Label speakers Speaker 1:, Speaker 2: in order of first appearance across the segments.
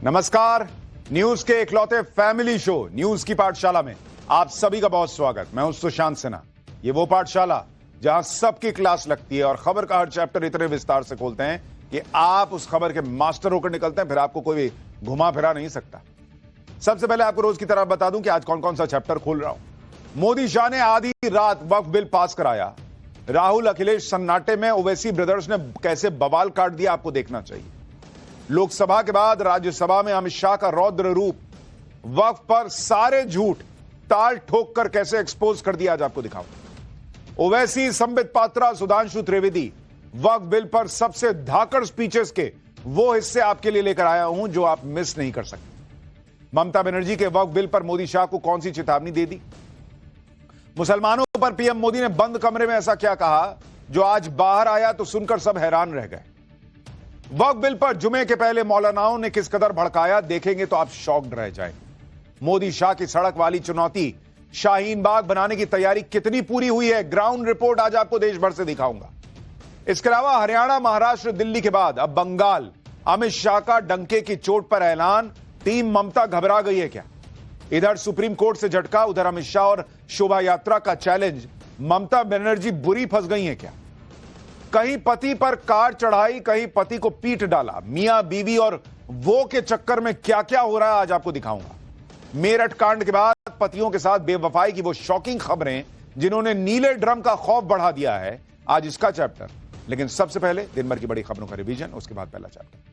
Speaker 1: नमस्कार। न्यूज के इकलौते फैमिली शो न्यूज की पाठशाला में आप सभी का बहुत स्वागत। मैं हूं सुशांत सिन्हा। ये वो पाठशाला जहां सबकी क्लास लगती है और खबर का हर चैप्टर इतने विस्तार से खोलते हैं कि आप उस खबर के मास्टर होकर निकलते हैं, फिर आपको कोई भी घुमा फिरा नहीं सकता। सबसे पहले आपको रोज की तरह बता दूं कि आज कौन कौन सा चैप्टर खोल रहा हूं। मोदी शाह ने आधी रात वक्फ बिल पास कराया। राहुल अखिलेश सन्नाटे में, ओवैसी ब्रदर्स ने कैसे बवाल काट दिया, आपको देखना चाहिए। लोकसभा के बाद राज्यसभा में अमित शाह का रौद्र रूप, वक्फ पर सारे झूठ ताल ठोक कर कैसे एक्सपोज कर दिया, आज आपको दिखाऊं। ओवैसी, संबित पात्रा, सुधांशु त्रिवेदी, वक्फ बिल पर सबसे धाकड़ स्पीचेस के वो हिस्से आपके लिए लेकर आया हूं जो आप मिस नहीं कर सकते। ममता बनर्जी के वक्फ बिल पर मोदी शाह को कौन सी चेतावनी दे दी। मुसलमानों पर पीएम मोदी ने बंद कमरे में ऐसा क्या कहा जो आज बाहर आया तो सुनकर सब हैरान रह गए। वक्फ बिल पर जुमे के पहले मौलानाओं ने किस कदर भड़काया, देखेंगे तो आप शॉक्ड रह जाएंगे। मोदी शाह की सड़क वाली चुनौती, शाहीन बाग बनाने की तैयारी कितनी पूरी हुई है, ग्राउंड रिपोर्ट आज आपको देश भर से दिखाऊंगा। इसके अलावा हरियाणा, महाराष्ट्र, दिल्ली के बाद अब बंगाल, अमित शाह का डंके की चोट पर ऐलान, टीम ममता घबरा गई है क्या। इधर सुप्रीम कोर्ट से झटका, उधर अमित शाह और शोभा यात्रा का चैलेंज, ममता बनर्जी बुरी फंस गई है क्या। कहीं पति पर कार चढ़ाई, कहीं पति को पीट डाला। मियां बीवी और वो के चक्कर में क्या क्या हो रहा है आज आपको दिखाऊंगा। मेरठ कांड के बाद पतियों के साथ बेवफाई की वो शॉकिंग खबरें जिन्होंने नीले ड्रम का खौफ बढ़ा दिया है, आज इसका चैप्टर। लेकिन सबसे पहले दिन भर की बड़ी खबरों का रिवीजन, उसके बाद पहला चैप्टर।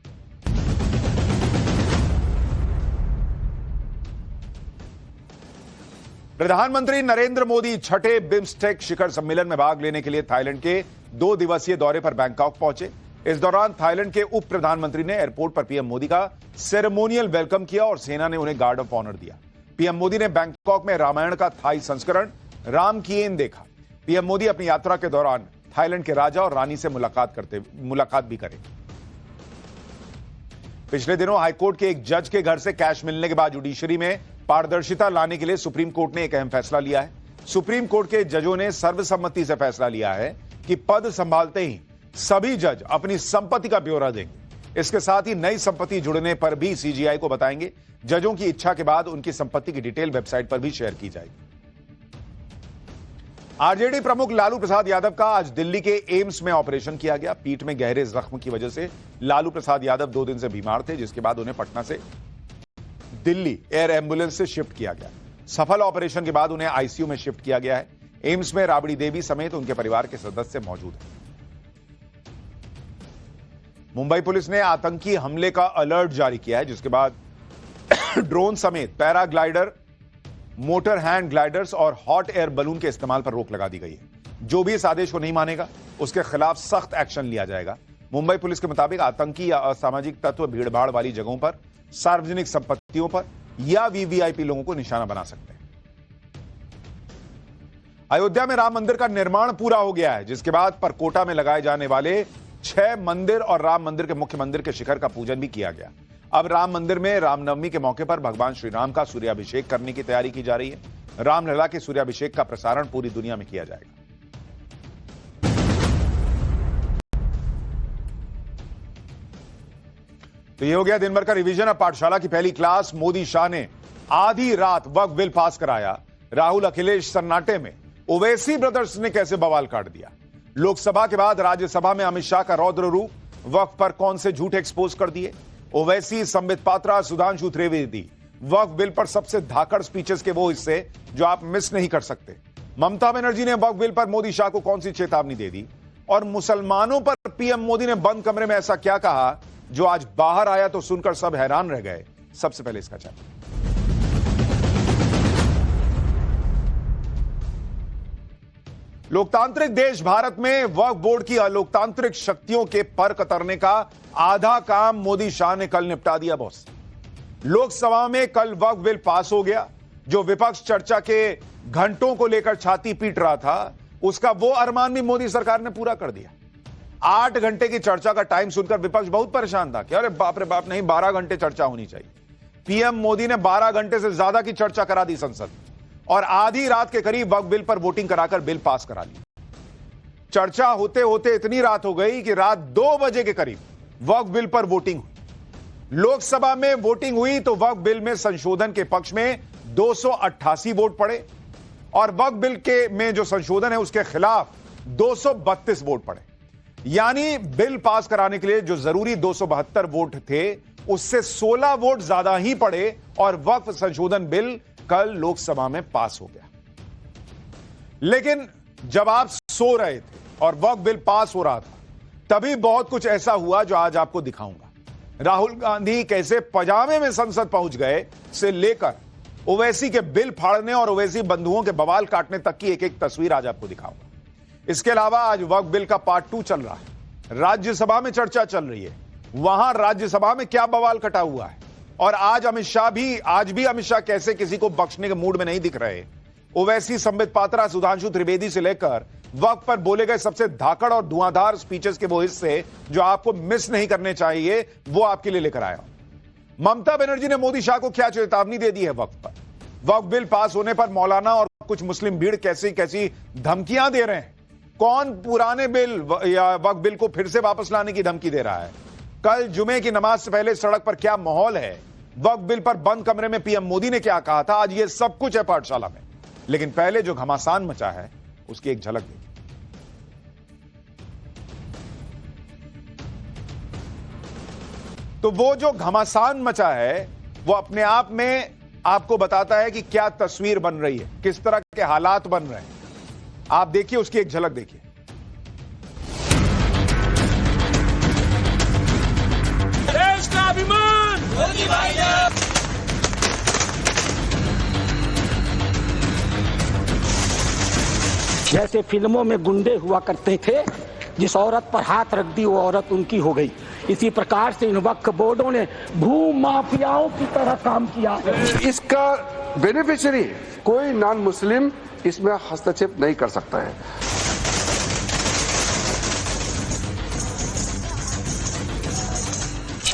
Speaker 1: प्रधानमंत्री नरेंद्र मोदी छठे बिम्स्टेक शिखर सम्मेलन में भाग लेने के लिए थाईलैंड के 2 दिवसीय दौरे पर बैंकॉक पहुंचे। इस दौरान थाईलैंड के उप प्रधानमंत्री ने एयरपोर्ट पर पीएम मोदी का सेरेमोनियल वेलकम किया और सेना ने उन्हें गार्ड ऑफ ऑनर दिया। पीएम मोदी ने बैंकॉक में रामायण का थाई संस्करण राम किएन देखा। पीएम मोदी अपनी यात्रा के दौरान थाईलैंड के राजा और रानी से मुलाकात भी करेंगे। पिछले दिनों हाईकोर्ट के एक जज के घर से कैश मिलने के बाद जुडिशरी में पारदर्शिता लाने के लिए सुप्रीम कोर्ट ने एक अहम फैसला लिया है। सुप्रीम कोर्ट के जजों ने सर्वसम्मति से फैसला लिया है कि पद संभालते ही सभी जज अपनी संपत्ति का ब्यौरा देंगे। इसके साथ ही नई संपत्ति जुड़ने पर भी सीजीआई को बताएंगे। जजों की इच्छा के बाद उनकी संपत्ति की डिटेल वेबसाइट पर भी शेयर की जाएगी। आरजेडी प्रमुख लालू प्रसाद यादव का आज दिल्ली के एम्स में ऑपरेशन किया गया। पीठ में गहरे जख्म की वजह से लालू प्रसाद यादव 2 दिन से बीमार थे, जिसके बाद उन्हें पटना से दिल्ली एयर एम्बुलेंस से शिफ्ट किया गया। सफल ऑपरेशन के बाद उन्हें आईसीयू में शिफ्ट किया गया है। एम्स में राबड़ी देवी समेत उनके परिवार के सदस्य मौजूद हैं। मुंबई पुलिस ने आतंकी हमले का अलर्ट जारी किया है, जिसके बाद ड्रोन समेत पैराग्लाइडर, मोटर हैंड ग्लाइडर्स और हॉट एयर बलून के इस्तेमाल पर रोक लगा दी गई है। जो भी इस आदेश को नहीं मानेगा उसके खिलाफ सख्त एक्शन लिया जाएगा। मुंबई पुलिस के मुताबिक आतंकी या असामाजिक तत्व भीड़भाड़ वाली जगहों पर, सार्वजनिक संपत्तियों पर या वीवीआईपी लोगों को निशाना बना सकते हैं। अयोध्या में राम मंदिर का निर्माण पूरा हो गया है, जिसके बाद परकोटा में लगाए जाने वाले 6 मंदिर और राम मंदिर के मुख्य मंदिर के शिखर का पूजन भी किया गया। अब राम मंदिर में रामनवमी के मौके पर भगवान श्री राम का सूर्याभिषेक करने की तैयारी की जा रही है। रामलला के सूर्याभिषेक का प्रसारण पूरी दुनिया में किया जाएगा। तो ये हो गया दिन भर का रिवीजन। अब पाठशाला की पहली क्लास। मोदी शाह ने आधी रात वक्फ बिल पास कराया। राहुल अखिलेश सन्नाटे में, ओवैसी ब्रदर्स ने कैसे बवाल काट दिया। लोकसभा के बाद राज्यसभा में अमित शाह का रौद्र रूप, वक्फ पर कौन से झूठ एक्सपोज कर दिए। ओवैसी, संबित पात्रा, सुधांशु त्रिवेदी, वक्फ बिल पर सबसे धाकड़ स्पीचेस के वो हिस्से जो आप मिस नहीं कर सकते। ममता बनर्जी ने वक्फ बिल पर मोदी शाह को कौन सी चेतावनी दे दी, और मुसलमानों पर पीएम मोदी ने बंद कमरे में ऐसा क्या कहा जो आज बाहर आया तो सुनकर सब हैरान रह गए। सबसे पहले इसका चैप्टर। लोकतांत्रिक देश भारत में वक्फ बोर्ड की अलोकतांत्रिक शक्तियों के पर कतरने का आधा काम मोदी शाह ने कल निपटा दिया बॉस। लोकसभा में कल वक्फ बिल पास हो गया। जो विपक्ष चर्चा के घंटों को लेकर छाती पीट रहा था, उसका वो अरमान भी मोदी सरकार ने पूरा कर दिया। 8 घंटे की चर्चा का टाइम सुनकर विपक्ष बहुत परेशान था कि अरे बाप रे बाप, नहीं 12 घंटे चर्चा होनी चाहिए। पीएम मोदी ने 12 घंटे से ज्यादा की चर्चा करा दी संसद, और आधी रात के करीब वक्फ बिल पर वोटिंग कराकर बिल पास करा ली। चर्चा होते होते इतनी रात हो गई कि रात 2 बजे के करीब वक्फ बिल पर वोटिंग हुई। लोकसभा में वोटिंग हुई तो वक्फ बिल में संशोधन के पक्ष में 288 वोट पड़े और वक्फ बिल के में जो संशोधन है उसके खिलाफ 232 वोट पड़े। यानी बिल पास कराने के लिए जो जरूरी 272 वोट थे उससे 16 वोट ज्यादा ही पड़े और वक्फ संशोधन बिल कल लोकसभा में पास हो गया। लेकिन जब आप सो रहे थे और वक्फ बिल पास हो रहा था तभी बहुत कुछ ऐसा हुआ जो आज आपको दिखाऊंगा। राहुल गांधी कैसे पजामे में संसद पहुंच गए से लेकर ओवैसी के बिल फाड़ने और ओवैसी बंधुओं के बवाल काटने तक की एक एक तस्वीर आज आपको दिखाऊंगा। इसके अलावा आज वक्फ बिल का पार्ट 2 चल रहा है, राज्यसभा में चर्चा चल रही है, वहां राज्यसभा में क्या बवाल कटा हुआ है और आज भी अमित शाह कैसे किसी को बख्शने के मूड में नहीं दिख रहे। ओवैसी, संबित पात्रा, सुधांशु त्रिवेदी से लेकर वक्फ पर बोले गए सबसे धाकड़ और धुआंधार स्पीचेस के वो हिस्से जो आपको मिस नहीं करने चाहिए वो आपके लिए लेकर आया। ममता बनर्जी ने मोदी शाह को क्या चेतावनी दे दी है वक्फ पर। वक्फ बिल पास होने पर मौलाना और कुछ मुस्लिम भीड़ कैसी कैसी धमकियां दे रहे हैं। कौन पुराने बिल या वक्फ बिल को फिर से वापस लाने की धमकी दे रहा है। कल जुमे की नमाज से पहले सड़क पर क्या माहौल है। वक्फ बिल पर बंद कमरे में पीएम मोदी ने क्या कहा था। आज ये सब कुछ है पाठशाला में। लेकिन पहले जो घमासान मचा है उसकी एक झलक देखिए। तो वो जो घमासान मचा है वो अपने आप में आपको बताता है कि क्या तस्वीर बन रही है, किस तरह के हालात बन रहे हैं। आप देखिए, उसकी एक झलक देखिए।
Speaker 2: देश का अभिमान मोदी भाई ने।
Speaker 3: जैसे फिल्मों में गुंडे हुआ करते थे, जिस औरत पर हाथ रख दी वो औरत उनकी हो गई। इसी प्रकार से इन वक्फ बोर्डों ने भू माफियाओं की तरह काम किया।
Speaker 4: इसका बेनिफिशियरी कोई नॉन मुस्लिम इसमें हस्तक्षेप नहीं कर सकता है।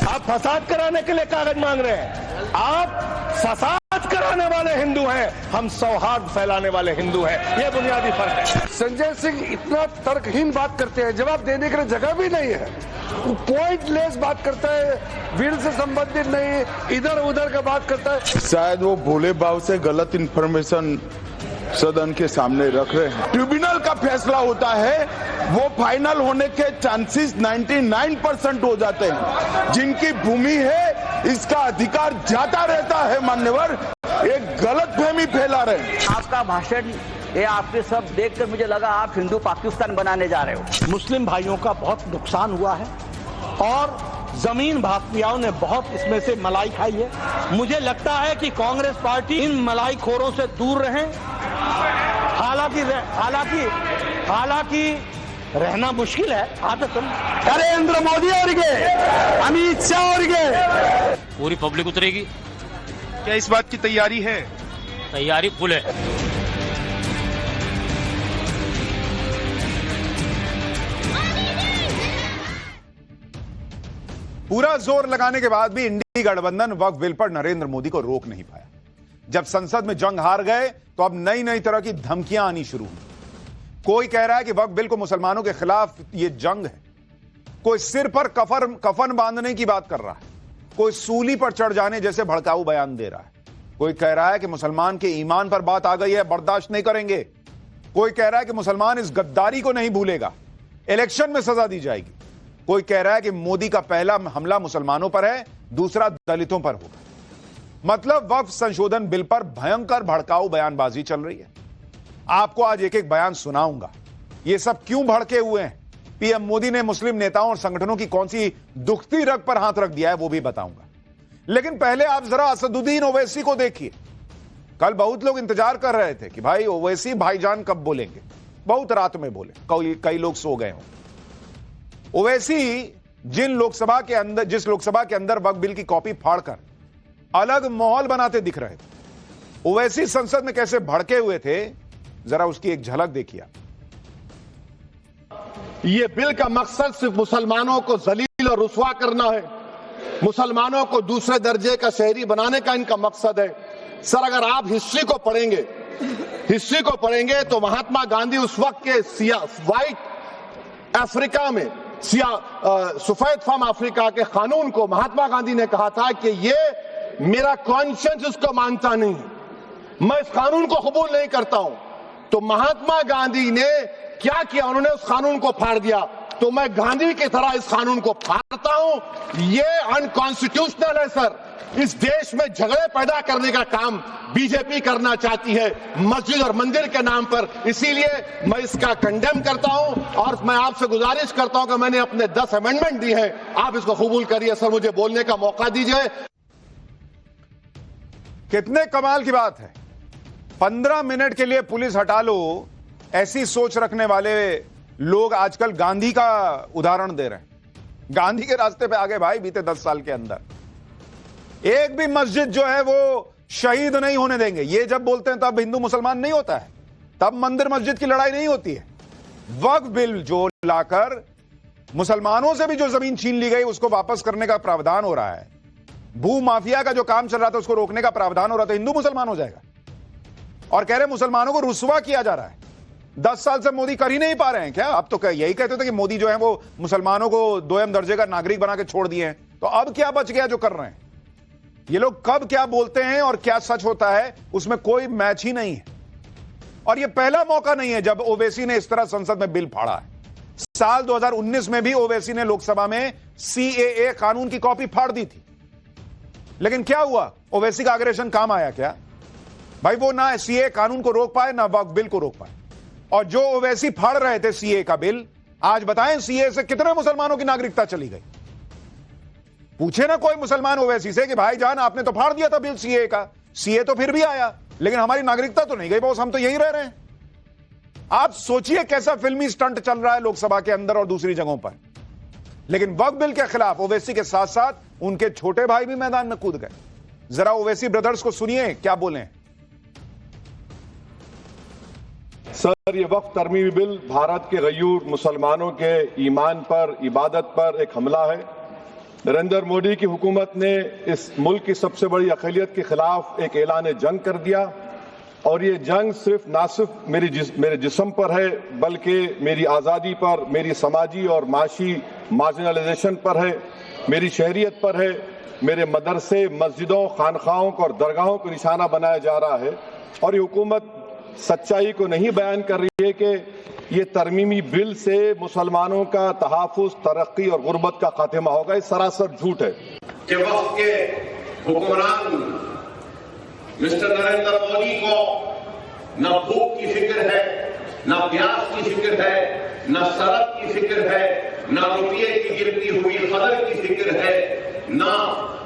Speaker 2: आप फसाद कराने के लिए कागज मांग रहे हैं। आप फसाद कराने वाले हिंदू हैं, हम सौहार्द फैलाने वाले हिंदू हैं। यह बुनियादी फर्क है।
Speaker 4: संजय सिंह इतना तर्कहीन बात करते हैं, जवाब देने के लिए जगह भी नहीं है। वो पॉइंटलेस बात करता है, बिल से संबंधित नहीं, इधर उधर का बात करता है।
Speaker 5: शायद वो भोले भाव से गलत इंफॉर्मेशन सदन के सामने रख रहे हैं। ट्रिब्यूनल का फैसला होता है, वो फाइनल होने के चांसेस 99% हो जाते हैं। जिनकी भूमि है इसका अधिकार जाता रहता है। मान्यवर एक गलतफहमी फैला रहे हैं।
Speaker 6: आपका भाषण ये आपके सब देखकर मुझे लगा आप हिंदू पाकिस्तान बनाने जा रहे हो।
Speaker 3: मुस्लिम भाइयों का बहुत नुकसान हुआ है और जमीन भागपियाओं ने बहुत इसमें से मलाई खाई है। मुझे लगता है कि कांग्रेस पार्टी इन मलाई खोरों से दूर रहे। हालांकि रहना मुश्किल है।
Speaker 2: नरेंद्र मोदी और अमित शाह और
Speaker 7: पूरी पब्लिक उतरेगी।
Speaker 5: क्या इस बात की तैयारी है?
Speaker 7: तैयारी फुल है।
Speaker 1: पूरा जोर लगाने के बाद भी इंडी गठबंधन वक्फ बिल पर नरेंद्र मोदी को रोक नहीं पाया। जब संसद में जंग हार गए तो अब नई नई तरह की धमकियां आनी शुरू हुई। कोई कह रहा है कि वक्फ बिल को मुसलमानों के खिलाफ यह जंग है। कोई सिर पर कफन बांधने की बात कर रहा है। कोई सूली पर चढ़ जाने जैसे भड़काऊ बयान दे रहा है। कोई कह रहा है कि मुसलमान के ईमान पर बात आ गई है, बर्दाश्त नहीं करेंगे। कोई कह रहा है कि मुसलमान इस गद्दारी को नहीं भूलेगा, इलेक्शन में सजा दी जाएगी। कोई कह रहा है कि मोदी का पहला हमला मुसलमानों पर है, दूसरा दलितों पर होगा। मतलब वक्फ संशोधन बिल पर भयंकर भड़काऊ बयानबाजी चल रही है। आपको आज एक एक बयान सुनाऊंगा। ये सब क्यों भड़के हुए हैं, पीएम मोदी ने मुस्लिम नेताओं और संगठनों की कौन सी दुखती रग पर हाथ रख दिया है, वो भी बताऊंगा। लेकिन पहले आप जरा असदुद्दीन ओवैसी को देखिए। कल बहुत लोग इंतजार कर रहे थे कि भाई ओवैसी भाईजान कब बोलेंगे। बहुत रात में बोले, कई लोग सो गए हों। ओवैसी जिस लोकसभा के अंदर वक्फ बिल की कॉपी फाड़कर अलग माहौल बनाते दिख रहे थे, ओवैसी संसद में कैसे भड़के हुए थे, जरा उसकी एक झलक देखिए।
Speaker 8: ये बिल का मकसद सिर्फ मुसलमानों को जलील और रुसवा करना है, मुसलमानों को दूसरे दर्जे का शहरी बनाने का इनका मकसद है। सर, अगर आप हिस्ट्री को पढ़ेंगे तो महात्मा गांधी उस वक्त के व्हाइट अफ्रीका में सफेद फार्म अफ्रीका के कानून को महात्मा गांधी ने कहा था कि ये मेरा कॉन्शियंस उसको मानता नहीं, मैं इस कानून को कबूल नहीं करता हूं। तो महात्मा गांधी ने क्या किया, उन्होंने उस कानून को फाड़ दिया। तो मैं गांधी की तरह इस कानून को फाड़ता हूं। ये अनकॉन्स्टिट्यूशनल है सर। इस देश में झगड़े पैदा करने का काम बीजेपी करना चाहती है मस्जिद और मंदिर के नाम पर, इसीलिए मैं इसका कंडेम करता हूं और मैं आपसे गुजारिश करता हूं कि मैंने अपने 10 अमेंडमेंट दी हैं, आप इसको कबूल करिए सर, मुझे बोलने का मौका दीजिए।
Speaker 1: कितने कमाल की बात है, 15 मिनट के लिए पुलिस हटा लो, ऐसी सोच रखने वाले लोग आजकल गांधी का उदाहरण दे रहे हैं। गांधी के रास्ते पे आगे भाई बीते 10 साल के अंदर एक भी मस्जिद जो है वो शहीद नहीं होने देंगे। ये जब बोलते हैं तब हिंदू मुसलमान नहीं होता है, तब मंदिर मस्जिद की लड़ाई नहीं होती है। वक्फ बिल जो लाकर मुसलमानों से भी जो जमीन छीन ली गई उसको वापस करने का प्रावधान हो रहा है, भू माफिया का जो काम चल रहा था उसको रोकने का प्रावधान हो रहा था, हिंदू मुसलमान हो जाएगा। और कह रहे मुसलमानों को रुस्वा किया जा रहा है। 10 साल से मोदी कर ही नहीं पा रहे हैं क्या? अब तो यही कहते थे कि मोदी जो है वो मुसलमानों को दोयम दर्जे का नागरिक बना के छोड़ दिए हैं, तो अब क्या बच गया जो कर रहे हैं? ये लोग कब क्या बोलते हैं और क्या सच होता है उसमें कोई मैच ही नहीं है। और ये पहला मौका नहीं है जब ओवैसी ने इस तरह संसद में बिल फाड़ा है। साल 2019 में भी ओवैसी ने लोकसभा में सीएए कानून की कॉपी फाड़ दी थी, लेकिन क्या हुआ? ओवैसी का अग्रेशन काम आया क्या भाई? वो ना सीए कानून को रोक पाए ना वक्फ बिल को रोक पाए। और जो ओवैसी फाड़ रहे थे सीए का बिल, आज बताएं सीए से कितने मुसलमानों की नागरिकता चली गई? पूछे ना कोई मुसलमान ओवैसी से कि भाईजान आपने तो फाड़ दिया था बिल सीए का, सीए तो फिर भी आया लेकिन हमारी नागरिकता तो नहीं गई बॉस, हम तो यहीं रह रहे हैं। आप सोचिए कैसा फिल्मी स्टंट चल रहा है लोकसभा के अंदर और दूसरी जगहों पर। लेकिन वक्फ बिल के खिलाफ ओवैसी के साथ साथ उनके छोटे भाई भी मैदान में कूद गए। जरा ओवैसी ब्रदर्स को सुनिए क्या बोले।
Speaker 8: सर, ये वक्फ तरमीमी बिल भारत के गयूर मुसलमानों के ईमान पर, इबादत पर एक हमला है। नरेंद्र मोदी की हुकूमत ने इस मुल्क की सबसे बड़ी अक़लियत के खिलाफ एक ऐलान जंग कर दिया और ये जंग ना सिर्फ मेरे जिस्म पर है बल्कि मेरी आज़ादी पर, मेरी समाजी और माशी मार्जिनलाइजेशन पर है, मेरी शहरियत पर है, मेरे मदरसे, मस्जिदों, खानखाहों को और दरगाहों को निशाना बनाया जा रहा है। और ये हुकूमत सच्चाई को नहीं बयान कर रही है कि ये तरमीमी बिल से मुसलमानों का तहफ़्फ़ुज़, तरक्की और गुर्बत का खात्मा होगा। ये सरासर झूठ है।
Speaker 9: कि वक्त के हुक्मरान मिस्टर नरेंद्र मोदी को न भूख की फिक्र है, न प्यास की फिक्र है, न सड़क की फिक्र है, न रुपये की गिरती हुई कदर की फिक्र है, न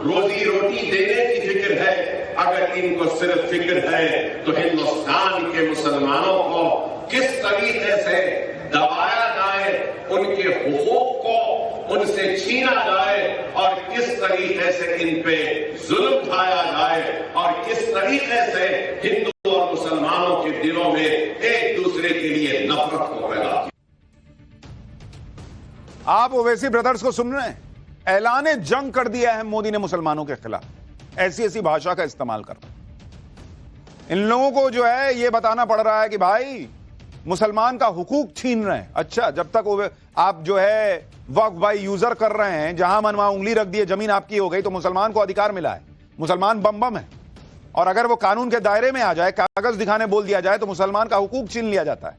Speaker 9: रोजी रोटी देने की फिक्र है। अगर इनको सिर्फ फिक्र है तो हिंदुस्तान के मुसलमानों को किस तरीके से दबाया जाए, उनके हुकूक को उनसे छीना जाए और किस तरीके से इन पे जुल्म ढाया जाए और किस तरीके से हिंदू और मुसलमानों के दिलों में एक दूसरे के लिए नफरत को पैदा।
Speaker 1: आप ओवैसी ब्रदर्स को सुन रहे हैं? ऐलान जंग कर दिया है मोदी ने मुसलमानों के खिलाफ, ऐसी ऐसी भाषा का इस्तेमाल कर रहे हैं। इन लोगों को जो है ये बताना पड़ रहा है कि भाई मुसलमान का हुकूक छीन रहे हैं। अच्छा, जब तक आप जो है वक्फ बाय यूजर कर रहे हैं, जहां मन वहां उंगली रख दिए, जमीन आपकी हो गई, तो मुसलमान को अधिकार मिला है। मुसलमान बम बम है और अगर वो कानून के दायरे में आ जाए, कागज दिखाने बोल दिया जाए, तो मुसलमान का हुकूक छीन लिया जाता है।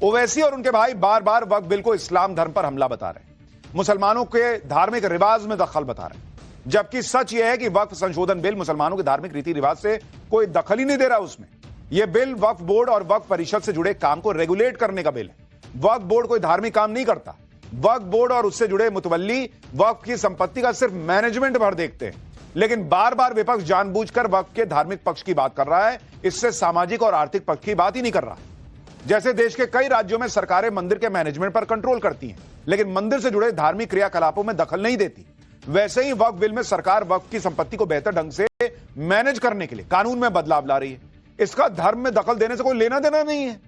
Speaker 1: ओवैसी और उनके भाई बार बार वक्फ बिल को इस्लाम धर्म पर हमला बता रहे हैं, मुसलमानों के धार्मिक रिवाज में दखल बता रहे हैं, जबकि सच यह है कि वक्फ संशोधन बिल मुसलमानों के धार्मिक रीति रिवाज से कोई दखल ही नहीं दे रहा उसमें। यह बिल वक्फ बोर्ड और वक्फ परिषद से जुड़े काम को रेगुलेट करने का बिल है। वक्फ बोर्ड कोई धार्मिक काम नहीं करता। वक्फ बोर्ड और उससे जुड़े मुतवल्ली वक्फ की संपत्ति का सिर्फ मैनेजमेंट भर देखते हैं। लेकिन बार बार विपक्ष जानबूझकर वक्फ के धार्मिक पक्ष की बात कर रहा है, इससे सामाजिक और आर्थिक पक्ष की बात ही नहीं कर रहा। जैसे देश के कई राज्यों में सरकारें मंदिर के मैनेजमेंट पर कंट्रोल करती हैं, लेकिन मंदिर से जुड़े धार्मिक क्रियाकलापों में दखल नहीं देती, वैसे ही वक्फ बिल में सरकार वक्फ की संपत्ति को बेहतर ढंग से मैनेज करने के लिए कानून में बदलाव ला रही है। इसका धर्म में दखल देने से कोई लेना देना नहीं है।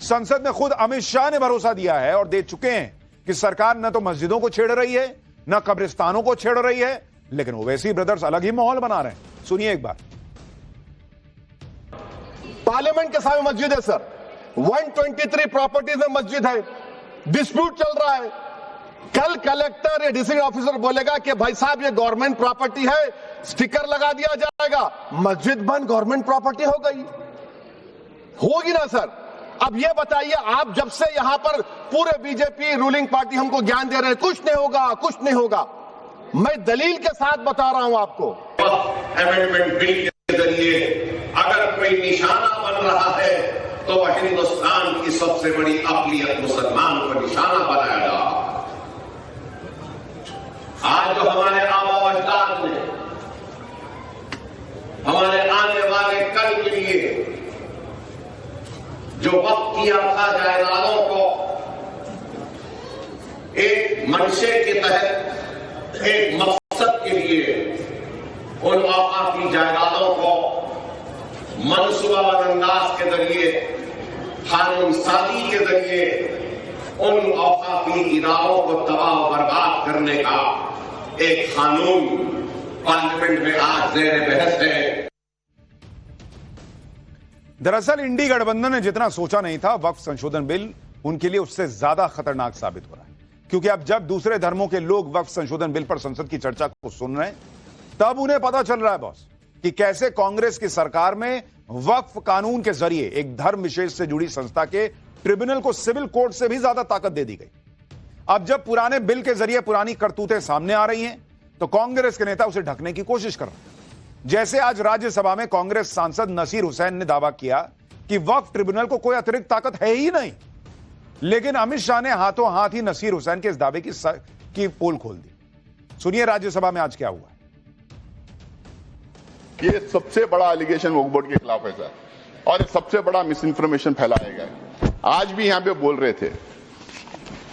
Speaker 1: संसद में खुद अमित शाह ने भरोसा दिया है और दे चुके हैं कि सरकार न तो मस्जिदों को छेड़ रही है, न कब्रिस्तानों को छेड़ रही है, लेकिन ओवैसी ब्रदर्स अलग ही माहौल बना रहे हैं। सुनिए एक बार।
Speaker 8: पार्लियामेंट के सामने मस्जिद है सर, 123 प्रॉपर्टीज में मस्जिद है, डिस्प्यूट चल रहा है, कल कलेक्टर या डिस्ट्रिक्ट ऑफिसर बोलेगा कि भाई साहब ये गवर्नमेंट प्रॉपर्टी है, स्टिकर लगा दिया जाएगा, मस्जिद बंद गवर्नमेंट प्रॉपर्टी हो गई, होगी ना सर? अब ये बताइए, आप जब से यहां पर पूरे बीजेपी रूलिंग पार्टी हमको ज्ञान दे रहे हैं कुछ नहीं होगा, कुछ नहीं होगा, मैं दलील के साथ बता रहा हूं आपको।
Speaker 9: अमेंडमेंट बिल के जरिए अगर कोई निशाना बन रहा है तो वह हिंदुस्तान की सबसे बड़ी अक़लियत मुसलमान को निशाना बनाया जा रहा है। आज जो हमारे आबा अजदाद ने हमारे आने वाले कल के लिए जो वक्त किया था जायदादों को एक मंशे के तहत एक मकसद के लिए उन औकाफी जायदादों को मनसूबाबंद अंदाज के जरिए कानून साजी के जरिए उन औकाफी इदारों को तबाह बर्बाद करने का एक कानून पार्लियामेंट में आज ज़ेर बहस है।
Speaker 1: दरअसल इंडी गठबंधन ने जितना सोचा नहीं था, वक्फ संशोधन बिल उनके लिए उससे ज्यादा खतरनाक साबित हो रहा है, क्योंकि अब जब दूसरे धर्मों के लोग वक्फ संशोधन बिल पर संसद की चर्चा को सुन रहे हैं, तब उन्हें पता चल रहा है बॉस कि कैसे कांग्रेस की सरकार में वक्फ कानून के जरिए एक धर्म विशेष से जुड़ी संस्था के ट्रिब्यूनल को सिविल कोर्ट से भी ज्यादा ताकत दे दी गई। अब जब पुराने बिल के जरिए पुरानी करतूतें सामने आ रही हैं, तो कांग्रेस के नेता उसे ढकने की कोशिश कर रहे हैं। जैसे आज राज्यसभा में कांग्रेस सांसद नसीर हुसैन ने दावा किया कि वक्फ ट्रिब्यूनल को कोई अतिरिक्त ताकत है ही नहीं, लेकिन अमित शाह ने हाथों हाथ ही नसीर हुसैन के इस दावे की पोल खोल दी। सुनिए राज्यसभा में आज क्या हुआ।
Speaker 5: ये सबसे बड़ा एलिगेशन वक्फ बोर्ड के खिलाफ है सर, और सबसे बड़ा मिस इन्फॉर्मेशन फैलाया गया। आज भी यहां पे बोल रहे थे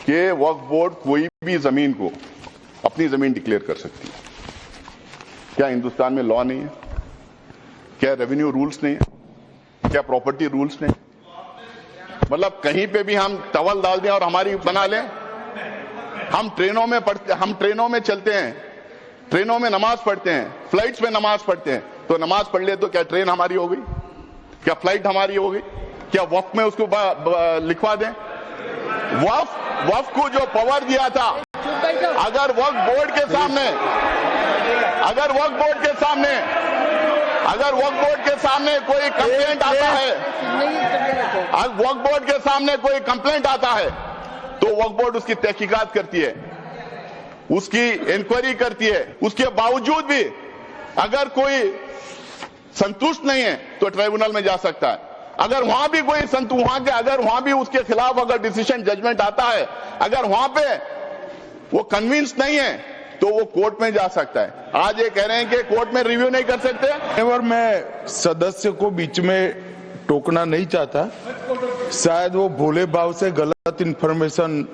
Speaker 5: कि वक्फ बोर्ड कोई भी जमीन को अपनी जमीन डिक्लेयर कर सकती है। क्या हिंदुस्तान में लॉ नहीं है? क्या रेवेन्यू रूल्स नहीं है? क्या प्रॉपर्टी रूल्स नहीं? मतलब कहीं पे भी हम टवल डाल दें और हमारी बना लें। हम ट्रेनों में चलते हैं, ट्रेनों में नमाज पढ़ते हैं, फ्लाइट्स में नमाज पढ़ते हैं, तो नमाज पढ़ ले तो क्या ट्रेन हमारी हो गई? क्या फ्लाइट हमारी हो गई? क्या वक्फ में उसको लिखवा दें? वक्फ को जो पावर दिया था, अगर वक्फ बोर्ड के सामने कोई कंप्लेंट आता है, वक्फ बोर्ड के सामने कोई कंप्लेंट आता है, तो वक्फ बोर्ड उसकी तहकीकात करती है, उसकी इंक्वायरी करती है। उसके बावजूद भी अगर कोई संतुष्ट नहीं है तो ट्राइब्यूनल में जा सकता है। अगर वहां भी कोई अगर वहां भी उसके खिलाफ अगर डिसीजन जजमेंट आता है, अगर वहां पे वो कन्विंस नहीं है, तो वो कोर्ट में जा सकता है। आज ये कह रहे हैं कि कोर्ट में रिव्यू नहीं कर सकते।
Speaker 10: और मैं सदस्य को बीच में टोकना नहीं चाहता, शायद वो भोले भाव से गलत इंफॉर्मेशन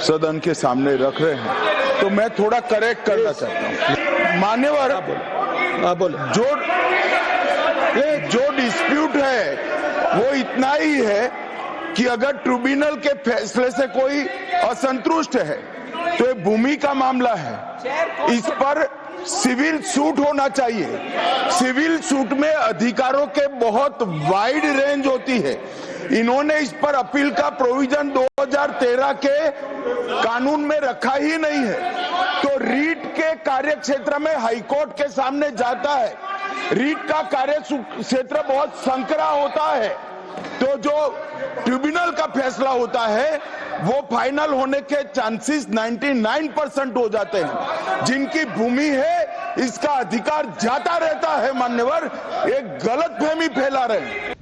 Speaker 10: सदन के सामने रख रहे हैं, तो मैं थोड़ा करेक्ट करना चाहता हूं। मान्यवर, जो डिस्प्यूट है वो इतना ही है कि अगर ट्रिब्यूनल के फैसले से कोई असंतुष्ट है तो ये भूमि का मामला है, इस पर सिविल सूट होना चाहिए। सिविल सूट में अधिकारों के बहुत वाइड रेंज होती है। इन्होंने इस पर अपील का प्रोविजन 2013 के कानून में रखा ही नहीं है, तो रीट के कार्य क्षेत्र में हाईकोर्ट के सामने जाता है। रीट का कार्य क्षेत्र बहुत संकरा होता है, तो जो ट्रिब्यूनल का फैसला होता है वो फाइनल होने के चांसेस 99% हो जाते हैं। जिनकी भूमि है इसका अधिकार जाता रहता है। मान्यवर, एक गलतफहमी फैला रहे हैं।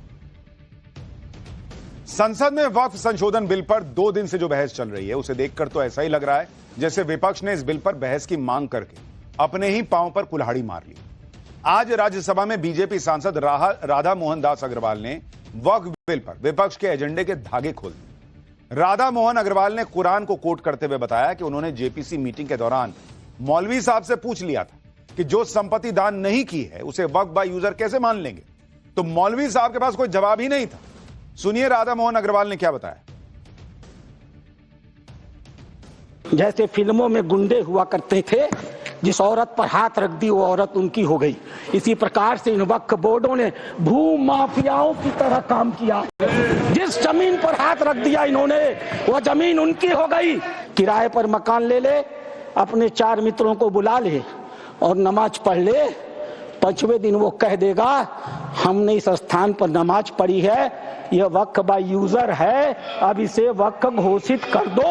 Speaker 1: संसद में वक्फ संशोधन बिल पर 2 दिन से जो बहस चल रही है, उसे देखकर तो ऐसा ही लग रहा है जैसे विपक्ष ने इस बिल पर बहस की मांग करके अपने ही पांव पर कुल्हाड़ी मार ली। आज राज्यसभा में बीजेपी सांसद राधा मोहन दास अग्रवाल ने वक्फ बिल पर विपक्ष के एजेंडे के धागे खोल दिए। राधा मोहन अग्रवाल ने कुरान को कोट करते हुए बताया कि उन्होंने जेपीसी मीटिंग के दौरान मौलवी साहब से पूछ लिया था कि जो संपत्ति दान नहीं की है उसे वक्फ बाय यूजर कैसे मान लेंगे, तो मौलवी साहब के पास कोई जवाब ही नहीं था। सुनिए राधा मोहन अग्रवाल ने क्या बताया।
Speaker 3: जैसे फिल्मों में गुंडे हुआ करते थे, जिस औरत पर हाथ रख दी वो औरत उनकी हो गई। इसी प्रकार से इन वक्फ बोर्डों ने भू माफियाओं की तरह काम किया। जिस जमीन पर हाथ रख दिया इन्होंने वो जमीन उनकी हो गई। किराए पर मकान ले ले, अपने 4 मित्रों को बुला ले और नमाज पढ़ ले। 5वें दिन वो कह देगा हमने इस स्थान पर नमाज पढ़ी है, यह वक्फ बाय यूजर है, अब इसे वक्फ घोषित कर दो।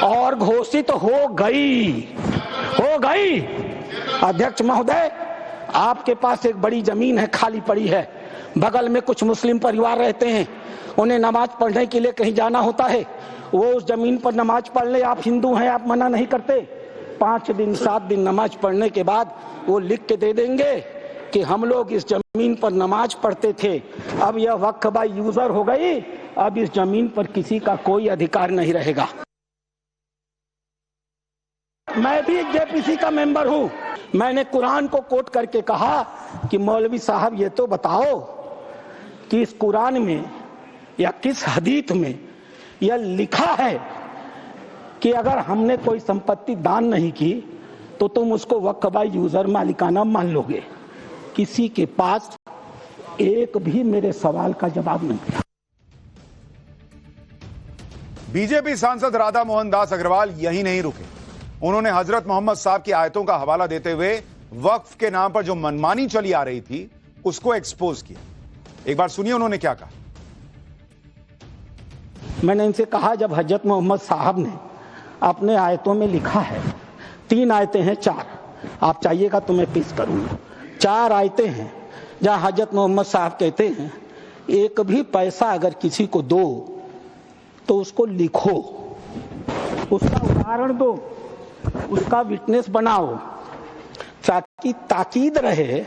Speaker 3: और घोषित हो गई। अध्यक्ष महोदय, आपके पास एक बड़ी जमीन है, खाली पड़ी है, बगल में कुछ मुस्लिम परिवार रहते हैं, उन्हें नमाज पढ़ने के लिए कहीं जाना होता है, वो उस जमीन पर नमाज पढ़ ले। आप हिंदू हैं, आप मना नहीं करते। 5 दिन 7 दिन नमाज पढ़ने के बाद वो लिख के दे देंगे कि हम लोग इस जमीन पर नमाज पढ़ते थे, अब यह वक्फ बाय यूजर हो गई, अब इस जमीन पर किसी का कोई अधिकार नहीं रहेगा। मैं भी जेपीसी का मेंबर हूं। मैंने कुरान को कोट करके कहा कि मौलवी साहब ये तो बताओ कि इस कुरान में या किस हदीस में यह लिखा है कि अगर हमने कोई संपत्ति दान नहीं की तो तुम उसको वक्फ बाय यूजर मालिकाना मान लोगे। किसी के पास एक भी मेरे सवाल का जवाब नहीं था।
Speaker 1: बीजेपी सांसद राधा मोहन दास अग्रवाल यही नहीं रुके। उन्होंने हजरत मोहम्मद साहब की आयतों का हवाला देते हुए वक्फ के नाम पर जो मनमानी चली आ रही थी उसको एक्सपोज किया। एक बार सुनिए उन्होंने क्या कहा।
Speaker 3: मैंने इनसे कहा, जब हजरत मोहम्मद साहब ने अपने आयतों में लिखा है, 3 आयतें हैं, 4, आप चाहिएगा तो मैं पेश करूंगा। 4 आयतें हैं जहां हजरत मोहम्मद साहब कहते हैं एक भी पैसा अगर किसी को दो तो उसको लिखो, उसका उदाहरण दो, उसका विटनेस बनाओ, ताकि ताकीद रहे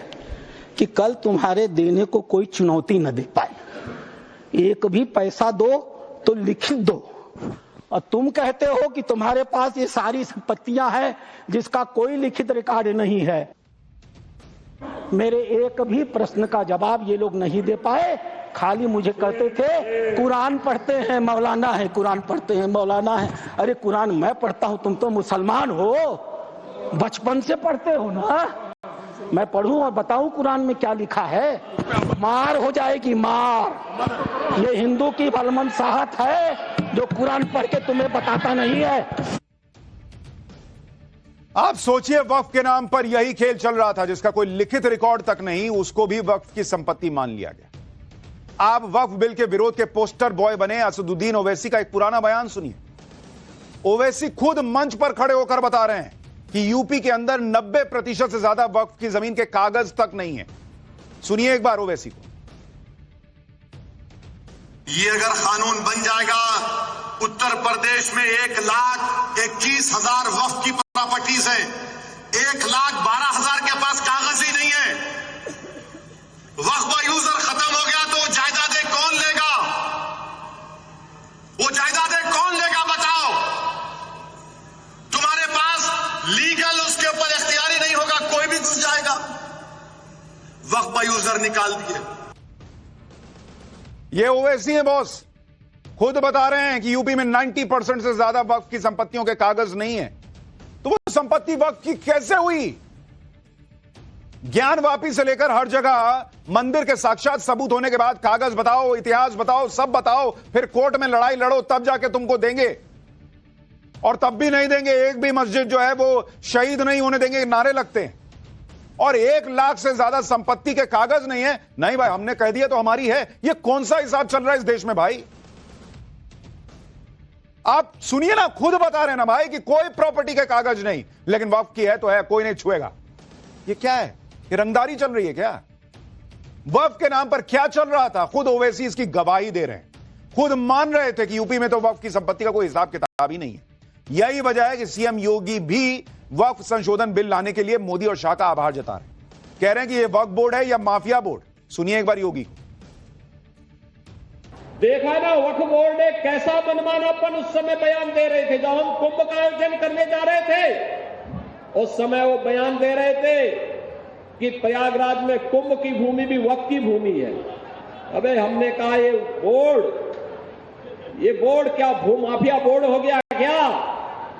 Speaker 3: कि कल तुम्हारे देने को कोई चुनौती न दे पाए। एक भी पैसा दो तो लिख दो। और तुम कहते हो कि तुम्हारे पास ये सारी संपत्तियां हैं जिसका कोई लिखित रिकॉर्ड नहीं है। मेरे एक भी प्रश्न का जवाब ये लोग नहीं दे पाए। खाली मुझे कहते थे कुरान पढ़ते हैं मौलाना है, कुरान पढ़ते हैं मौलाना है। अरे कुरान मैं पढ़ता हूं, तुम तो मुसलमान हो, बचपन से पढ़ते हो ना। मैं पढ़ूं और बताऊं कुरान में क्या लिखा है? मार हो जाएगी, मार। ये हिंदू की भलमनसाहत है जो कुरान पढ़ के तुम्हें बताता नहीं है।
Speaker 1: आप सोचिए, वक्फ के नाम पर यही खेल चल रहा था जिसका कोई लिखित रिकॉर्ड तक नहीं, उसको भी वक्फ की संपत्ति मान लिया गया। आप वक्फ बिल के विरोध के पोस्टर बॉय बने असदुद्दीन ओवैसी का एक पुराना बयान सुनिए। ओवैसी खुद मंच पर खड़े होकर बता रहे हैं कि यूपी के अंदर 90% से ज्यादा वक्फ की जमीन के कागज तक नहीं है। सुनिए एक बार ओवैसी को।
Speaker 11: ये अगर कानून बन जाएगा, उत्तर प्रदेश में 1,21,000 वक्फ की प्रॉपर्टीज है, 1,12,000 के पास कागज ही नहीं है। वक्फ बाय यूजर खत्म हो गया तो जायदादें कौन लेगा? वो जायदादें कौन लेगा बताओ? तुम्हारे पास लीगल उसके ऊपर इख्तियारी नहीं होगा, कोई भी घुस जाएगा। वक्फ बाय यूजर निकाल दिए।
Speaker 1: ये ओवैसी है बॉस, खुद बता रहे हैं कि यूपी में 90% से ज्यादा वक्फ की संपत्तियों के कागज नहीं है। तो वो संपत्ति वक्फ की कैसे हुई? ज्ञान वापी से लेकर हर जगह मंदिर के साक्षात सबूत होने के बाद कागज बताओ, इतिहास बताओ, सब बताओ, फिर कोर्ट में लड़ाई लड़ो, तब जाके तुमको देंगे। और तब भी नहीं देंगे। एक भी मस्जिद जो है वो शहीद नहीं होने देंगे, नारे लगते हैं। और 1 लाख से ज्यादा संपत्ति के कागज नहीं है। नहीं भाई, हमने कह दिया तो हमारी है। ये कौन सा हिसाब चल रहा है इस देश में भाई? आप सुनिए ना, खुद बता रहे हैं ना भाई कि कोई प्रॉपर्टी के कागज नहीं, लेकिन वक्फ की है तो है, कोई नहीं छुएगा। ये क्या है? ये रंगदारी चल रही है क्या? वक्फ के नाम पर क्या चल रहा था? खुद ओवैसी इसकी गवाही दे रहे हैं, खुद मान रहे थे कि यूपी में तो वक्फ की संपत्ति का कोई हिसाब किताब ही नहीं है। यही वजह है कि सीएम योगी भी वक्फ संशोधन बिल लाने के लिए मोदी और शाह का आभार जता रहे हैं। कह रहे हैं कि यह वक्फ बोर्ड है या माफिया बोर्ड। सुनिए एक बार योगी को।
Speaker 2: देखा ना वक्फ बोर्ड ने कैसा मनमानापन उस समय बयान दे रहे थे। जब हम कुंभ का आयोजन करने जा रहे थे उस समय वो बयान दे रहे थे कि प्रयागराज में कुंभ की भूमि भी वक्फ की भूमि है। अबे हमने कहा ये बोर्ड क्या भूमाफिया बोर्ड हो गया क्या?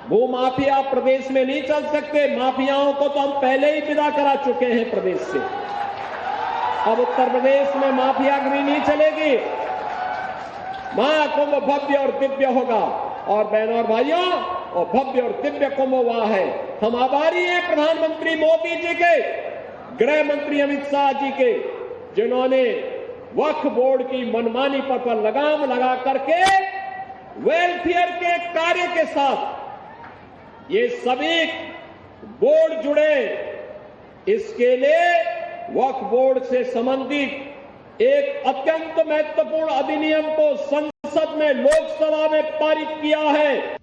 Speaker 2: भूमाफिया प्रदेश में नहीं चल सकते। माफियाओं को तो हम पहले ही विदा करा चुके हैं प्रदेश से। अब उत्तर प्रदेश में माफियागिरी नहीं चलेगी। महाकुंभ भव्य और दिव्य होगा। और बहनों और भाइयों, और भव्य और दिव्य कुंभ वहां है। हम आभारी हैं प्रधानमंत्री मोदी जी के, गृह मंत्री अमित शाह जी के, जिन्होंने वक्फ बोर्ड की मनमानी पर लगाम लगा करके वेलफेयर के कार्य के साथ ये सभी बोर्ड जुड़े। इसके लिए वक्फ बोर्ड से संबंधित एक अत्यंत महत्वपूर्ण अधिनियम को संसद में, लोकसभा में पारित किया है।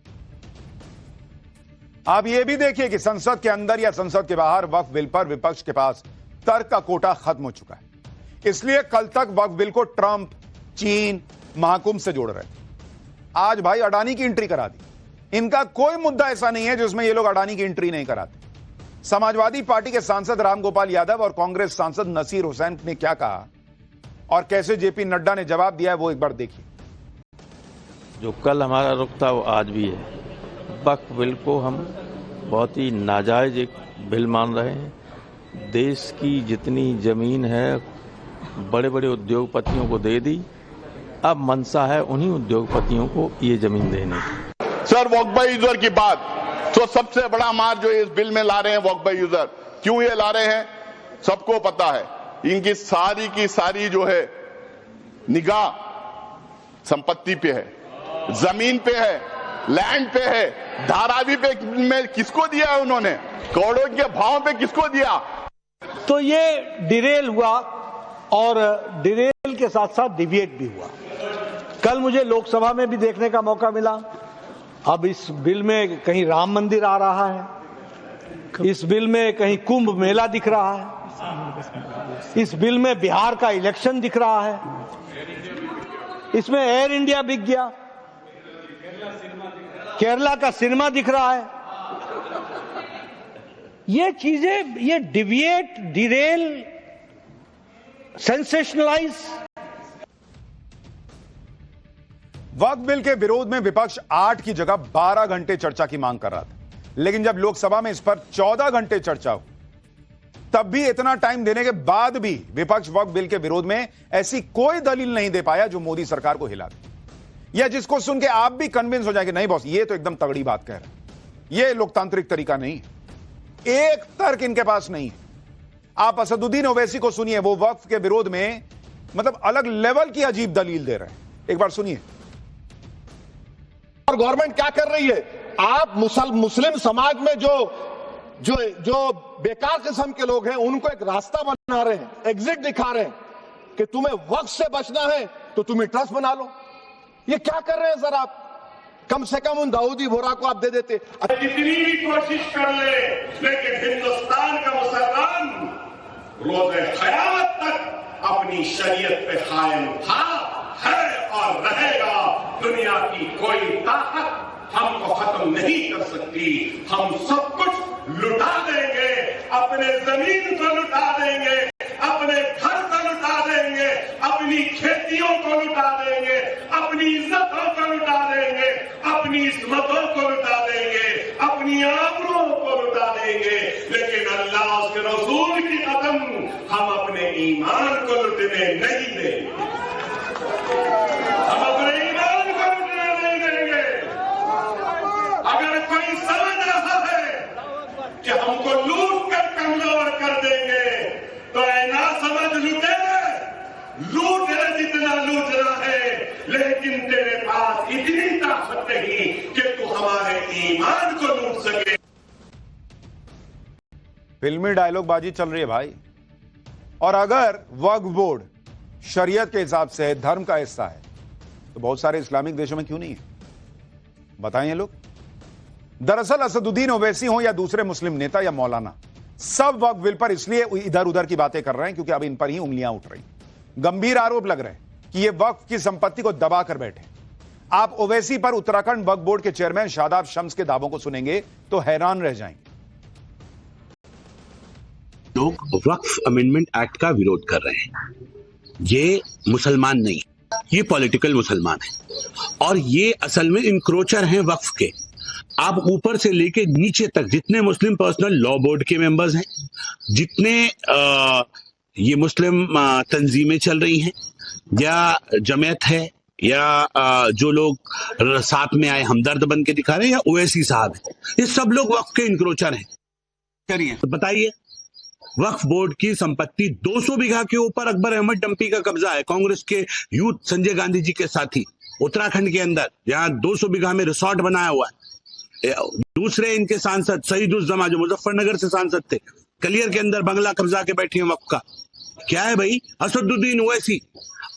Speaker 1: आप ये भी देखिए कि संसद के अंदर या संसद के बाहर वक्फ बिल पर विपक्ष के पास तर्क का कोटा खत्म हो चुका है। इसलिए कल तक वक्फ बिल को ट्रंप, चीन, महाकुंभ से जोड़ रहे थे। आज भाई अडानी की एंट्री करा दी। इनका कोई मुद्दा ऐसा नहीं है जिसमें ये लोग अडानी की एंट्री नहीं कराते। समाजवादी पार्टी के सांसद रामगोपाल यादव और कांग्रेस सांसद नसीर हुसैन ने क्या कहा और कैसे जेपी नड्डा ने जवाब दिया है, वो एक बार देखिए।
Speaker 12: जो कल हमारा रुख था वो आज भी है। वक्फ बिल को हम बहुत ही नाजायज एक बिल मान रहे हैं। देश की जितनी जमीन है बड़े बड़े उद्योगपतियों को दे दी। अब मनसा है उन्हीं उद्योगपतियों को ये जमीन देने की।
Speaker 5: सर, वक्फ बाय यूजर की बात तो सबसे बड़ा मार जो इस बिल में ला रहे हैं वक्फ बाय यूजर, क्यों ये ला रहे हैं सबको पता है। इनकी सारी की सारी जो है निगाह संपत्ति पे है, जमीन पे है, लैंड पे है। धारावी पे में किसको दिया है उन्होंने, करोड़ों के भाव पे किसको दिया।
Speaker 13: तो ये डिरेल हुआ और डिरेल के साथ साथ डिविएट भी हुआ। कल मुझे लोकसभा में भी देखने का मौका मिला। अब इस बिल में कहीं राम मंदिर आ रहा है, इस बिल में कहीं कुंभ मेला दिख रहा है, इस बिल में बिहार का इलेक्शन दिख रहा है, इसमें एयर इंडिया बिक गया, केरला का सिनेमा दिख रहा है। ये चीजें, ये डिविएट, डिरेल, सेंसेशनलाइज।
Speaker 1: वक्फ बिल के विरोध में विपक्ष 8 की जगह 12 घंटे चर्चा की मांग कर रहा था, लेकिन जब लोकसभा में इस पर 14 घंटे चर्चा हुई, तब भी इतना टाइम देने के बाद भी विपक्ष वक्फ बिल के विरोध में ऐसी कोई दलील नहीं दे पाया जो मोदी सरकार को हिला दे, या जिसको सुन के आप भी कन्विंस हो जाएंगे नहीं बॉस ये तो एकदम तगड़ी बात कह रहे हैं, ये लोकतांत्रिक तरीका नहीं है। एक तर्क इनके पास नहीं है। आप असदुद्दीन ओवैसी को सुनिए, वो वक्फ के विरोध में मतलब अलग लेवल की अजीब दलील दे रहे हैं। एक बार सुनिए।
Speaker 14: और गवर्नमेंट क्या कर रही है, आप मुस्लिम समाज में जो बेकार किस्म के लोग हैं उनको एक रास्ता बना रहे हैं, एग्जिट दिखा रहे हैं कि तुम्हें वक्फ से बचना है तो तुम्हें ट्रस्ट बना लो। ये क्या कर रहे हैं सर आप? कम से कम उन दाऊदी बोरा को आप दे देते।
Speaker 9: कितनी भी कोशिश कर ले, लेकिन हिंदुस्तान का मुसलमान रोज़े क़यामत तक अपनी शरीयत पे कायम था, है और रहेगा। दुनिया की कोई ताकत हमको खत्म नहीं कर सकती। हम सब कुछ लुटा देंगे, अपने जमीन को लुटा देंगे, अपने घर को लुटा देंगे, अपनी खेतियों को लुटा देंगे, अपनी इज्जतों को लुटा देंगे, अपनी इस्मतों को लुटा देंगे, अपनी आबरूओं को लुटा देंगे। लेकिन अल्लाह उसके रसूल की कसम, हम अपने ईमान को लुटने नहीं देंगे। हम अपने ईमान को लुटने नहीं देंगे। अगर कोई समझ रहा है कि हमको लूट कर कमजोर कर देंगे तो ऐना समझ लूटे, लूट जितना लूटना है, लेकिन तेरे पास इतनी ताकत नहीं कि तू हमारे ईमान को लूट सके।
Speaker 1: फिल्मी डायलॉग बाजी चल रही है भाई। और अगर वक्फ बोर्ड शरीयत के हिसाब से धर्म का हिस्सा है तो बहुत सारे इस्लामिक देशों में क्यों नहीं है, बताएं ये लोग। दरअसल असदुद्दीन ओवैसी हो या दूसरे मुस्लिम नेता या मौलाना, सब वक्फ बिल पर इसलिए इधर उधर की बातें कर रहे हैं क्योंकि अब इन पर ही उंगलियां उठ रही। गंभीर आरोप लग रहे हैं कि ये वक्फ की संपत्ति को दबा कर बैठे। आप ओवैसी पर उत्तराखंड वक्फ बोर्ड के चेयरमैन शादाब शम्स के दावों को सुनेंगे तो हैरान रह जाएंगे।
Speaker 15: लोग वक्फ अमेंडमेंट एक्ट का विरोध कर रहे हैं। ये मुसलमान नहीं, ये पॉलिटिकल मुसलमान है और ये असल में इंक्रोचर हैं वक्फ के। आप ऊपर से लेके नीचे तक जितने मुस्लिम पर्सनल लॉ बोर्ड के मेंबर्स हैं, जितने ये मुस्लिम तंजीमें चल रही हैं या जमात है या जो लोग साथ में आए हमदर्द बन के दिखा रहे हैं या ओवैसी साहब हैं, ये सब लोग वक्फ के इंक्रोचर हैं। करिए तो बताइए, वक्फ बोर्ड की संपत्ति 200 बीघा के ऊपर अकबर अहमद डंपी का कब्जा है, कांग्रेस के यूथ संजय गांधी जी के साथी उत्तराखंड के अंदर, जहां 200 बीघा में रिसोर्ट बनाया हुआ है। दूसरे इनके सांसद सईदुज्जमा जो मुजफ्फरनगर से सांसद थे, कलियर के अंदर बंगला कब्जा के बैठे हैं वक्फ का। क्या है भाई, असदुद्दीन ओवैसी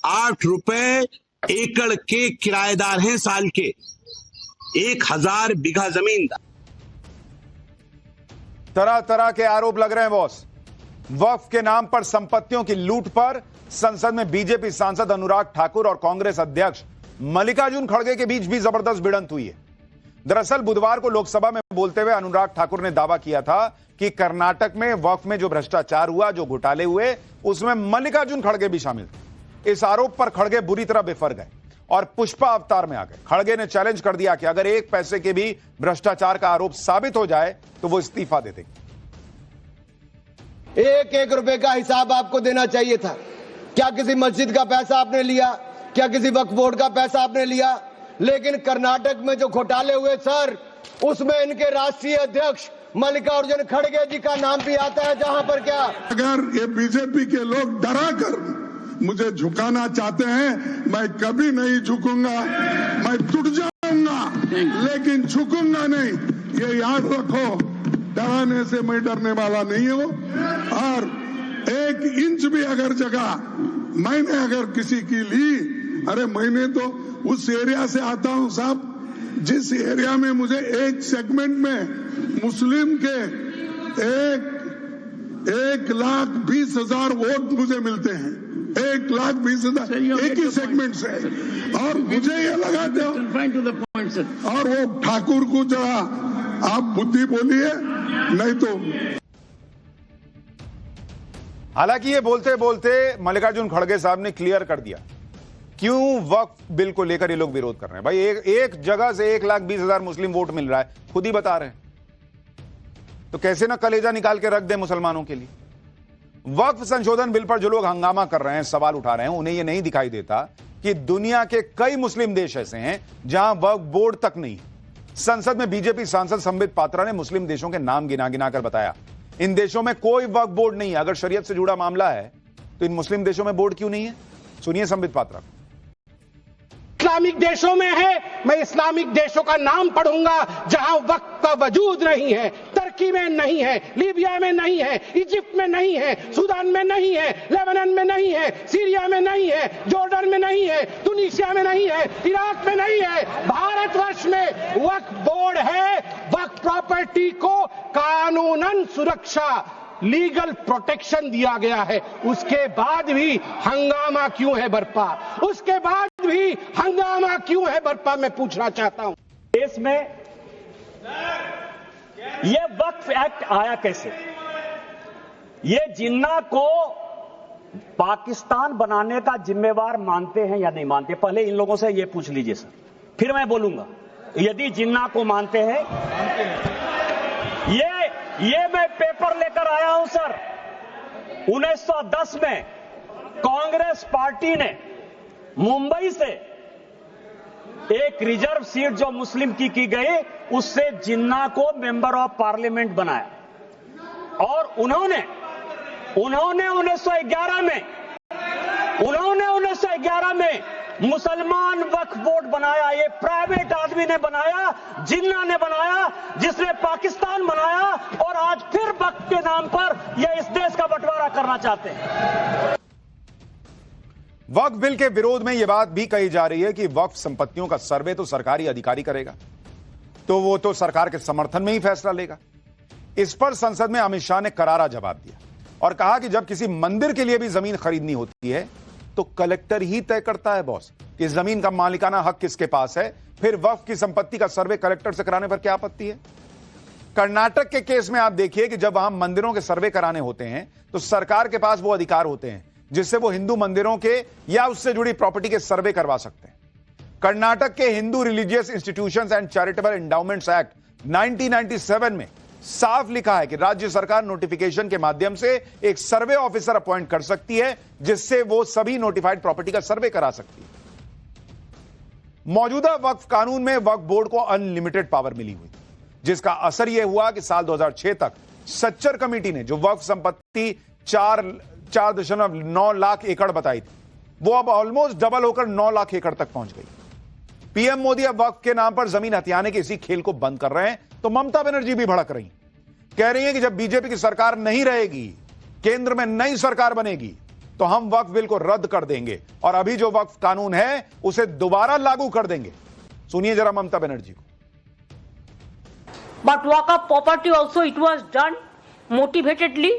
Speaker 15: 8 रुपए एकड़ के किराएदार हैं साल के, 1000 बीघा जमीन का।
Speaker 1: तरह तरह के आरोप लग रहे हैं बॉस। वक्फ के नाम पर संपत्तियों की लूट पर संसद में बीजेपी सांसद अनुराग ठाकुर और कांग्रेस अध्यक्ष मल्लिकार्जुन खड़गे के बीच भी जबरदस्त भिड़ंत हुई है। दरअसल बुधवार को लोकसभा में बोलते हुए अनुराग ठाकुर ने दावा किया था कि कर्नाटक में वक्फ में जो भ्रष्टाचार हुआ, जो घोटाले हुए, उसमें मल्लिकार्जुन खड़गे भी शामिल थे। इस आरोप पर खड़गे बुरी तरह बिफर गए और पुष्पा अवतार में आ गए। खड़गे ने चैलेंज कर दिया कि अगर 1 पैसे के भी भ्रष्टाचार का आरोप साबित हो जाए तो वो इस्तीफा दे देंगे।
Speaker 16: 1-1 रुपए का हिसाब आपको देना चाहिए था। क्या किसी मस्जिद का पैसा आपने लिया? क्या किसी वक्फ बोर्ड का पैसा आपने लिया? लेकिन कर्नाटक में जो घोटाले हुए सर, उसमें इनके राष्ट्रीय अध्यक्ष मल्लिकार्जुन खड़गे जी का नाम भी आता है। जहां पर क्या
Speaker 5: अगर ये बीजेपी के लोग डरा कर मुझे झुकाना चाहते हैं, मैं कभी नहीं झुकूंगा। मैं टूट जाऊंगा लेकिन झुकूंगा नहीं, ये याद रखो। डराने से मैं डरने वाला नहीं हूं। और 1 इंच भी अगर जगह मैंने अगर किसी की ली, अरे मैंने तो उस एरिया से आता हूं साहब, जिस एरिया में मुझे एक सेगमेंट में मुस्लिम के 1,20,000 वोट मुझे मिलते हैं। 1,20,000 एक ही सेगमेंट से। और मुझे ये लगाते हो और वो ठाकुर को जरा आप बुद्धि बोलिए, नहीं तो।
Speaker 1: हालांकि ये बोलते बोलते मल्लिकार्जुन खड़गे साहब ने क्लियर कर दिया क्यों वक्फ बिल को लेकर ये लोग विरोध कर रहे हैं। भाई एक जगह से 1,20,000 मुस्लिम वोट मिल रहा है, खुद ही बता रहे हैं, तो कैसे ना कलेजा निकाल के रख दे मुसलमानों के लिए। वक्फ संशोधन बिल पर जो लोग हंगामा कर रहे हैं, सवाल उठा रहे हैं, उन्हें यह नहीं दिखाई देता कि दुनिया के कई मुस्लिम देश ऐसे हैं जहां वक्फ बोर्ड तक नहीं। संसद में बीजेपी सांसद संबित पात्रा ने मुस्लिम देशों के नाम गिना गिना कर बताया, इन देशों में कोई वक्फ बोर्ड नहीं है। अगर शरीयत से जुड़ा मामला है तो इन मुस्लिम देशों में बोर्ड क्यों नहीं है? सुनिए संबित पात्रा।
Speaker 3: इस्लामिक देशों में है, मैं इस्लामिक देशों का नाम पढ़ूंगा जहां वक्फ का वजूद नहीं है। टर्की में नहीं है, लीबिया में नहीं है, इजिप्ट में नहीं है, सूडान में नहीं है, लेबनान में नहीं है, सीरिया में नहीं है, जॉर्डन में नहीं है, तुनिसिया में नहीं है, इराक में नहीं है। भारतवर्ष में वक्फ बोर्ड है। वक्फ प्रॉपर्टी को कानूनन सुरक्षा, लीगल प्रोटेक्शन दिया गया है। उसके बाद भी हंगामा क्यों है बरपा? उसके बाद भी हंगामा क्यों है बरपा? मैं पूछना चाहता हूं।
Speaker 17: देश में ये वक्फ एक्ट आया कैसे? ये जिन्ना को पाकिस्तान बनाने का जिम्मेवार मानते हैं या नहीं मानते? पहले इन लोगों से ये पूछ लीजिए सर, फिर मैं बोलूंगा। यदि जिन्ना को मानते हैं, ये मैं पेपर लेकर आया हूं सर। 1910 में कांग्रेस पार्टी ने मुंबई से एक रिजर्व सीट जो मुस्लिम की गई, उससे जिन्ना को मेंबर ऑफ पार्लियामेंट बनाया। और उन्होंने 1911 में मुसलमान वक्फ बोर्ड बनाया। ये प्राइवेट आदमी ने बनाया, जिन्ना ने बनाया, जिसने पाकिस्तान बनाया, और आज फिर वक्फ के नाम पर ये इस देश का बंटवारा करना चाहते हैं।
Speaker 1: वक्फ बिल के विरोध में यह बात भी कही जा रही है कि वक्फ संपत्तियों का सर्वे तो सरकारी अधिकारी करेगा, तो वो तो सरकार के समर्थन में ही फैसला लेगा। इस पर संसद में अमित शाह ने करारा जवाब दिया और कहा कि जब किसी मंदिर के लिए भी जमीन खरीदनी होती है तो कलेक्टर ही तय करता है बॉस कि जमीन का मालिकाना हक किसके पास है। फिर वक्फ की संपत्ति का सर्वे कलेक्टर से कराने पर क्या आपत्ति है? कर्नाटक के केस में आप देखिए कि जब वहां मंदिरों के सर्वे कराने होते हैं तो सरकार के पास वो अधिकार होते हैं जिससे वो हिंदू मंदिरों के या उससे जुड़ी प्रॉपर्टी के सर्वे करवा सकते हैं। कर्नाटक के Hindu religious institutions and charitable endowments act 1997 में साफ लिखा है कि राज्य सरकार नोटिफिकेशन के माध्यम से एक सर्वे ऑफिसर अपॉइंट कर सकती है, जिससे वो सभी नोटिफाइड प्रॉपर्टी का सर्वे करा सकती है। मौजूदा वक्फ कानून में वक्फ बोर्ड को अनलिमिटेड पावर मिली हुई, जिसका असर यह हुआ कि साल 2006 तक सच्चर कमेटी ने जो वक्फ संपत्ति 4.9 लाख एकड़ बताई थी, वो अब ऑलमोस्ट डबल होकर 9 लाख एकड़ तक पहुंच गई। पीएम मोदी अब वक्फ के नाम पर जमीन हथियाने के इसी खेल को बंद कर रहे हैं, तो ममता बनर्जी भी भड़क रही, कह रही है कि जब बीजेपी की सरकार नहीं रहेगी, केंद्र में नई सरकार बनेगी, तो हम वक्फ बिल को रद्द कर देंगे और अभी जो वक्फ कानून है उसे दोबारा लागू कर देंगे। सुनिए जरा ममता बनर्जी को।
Speaker 18: But Waqf property also it was done motivatedly,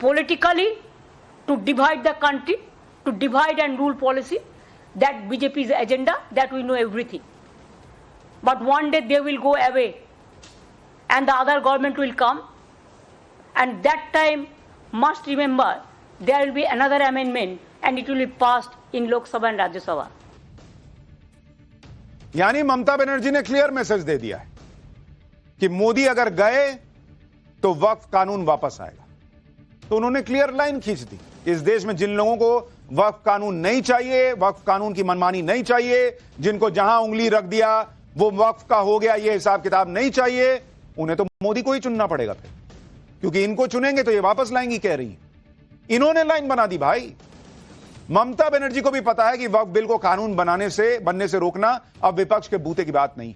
Speaker 18: politically, to divide the country, to divide and rule policy. That BJP's agenda, that we know everything. But one day they will go away and the other government will come, and that time must remember there will be another amendment and it will be passed in Lok Sabha and Rajya Sabha.
Speaker 1: यानी ममता बनर्जी ने clear message दे दिया है कि मोदी अगर गए तो वक्फ कानून वापस आएगा। तो उन्होंने क्लियर लाइन खींच दी। इस देश में जिन लोगों को वक्फ कानून नहीं चाहिए, वक्फ कानून की मनमानी नहीं चाहिए, जिनको जहां उंगली रख दिया वो वक्फ का हो गया, ये हिसाब किताब नहीं चाहिए, उन्हें तो मोदी को ही चुनना पड़ेगा फिर, क्योंकि इनको चुनेंगे तो ये वापस लाएंगी, कह रही है। इन्होंने लाइन बना दी भाई। ममता बनर्जी को भी पता है कि वक्फ बिल को कानून बनने से रोकना अब विपक्ष के बूते की बात नहीं।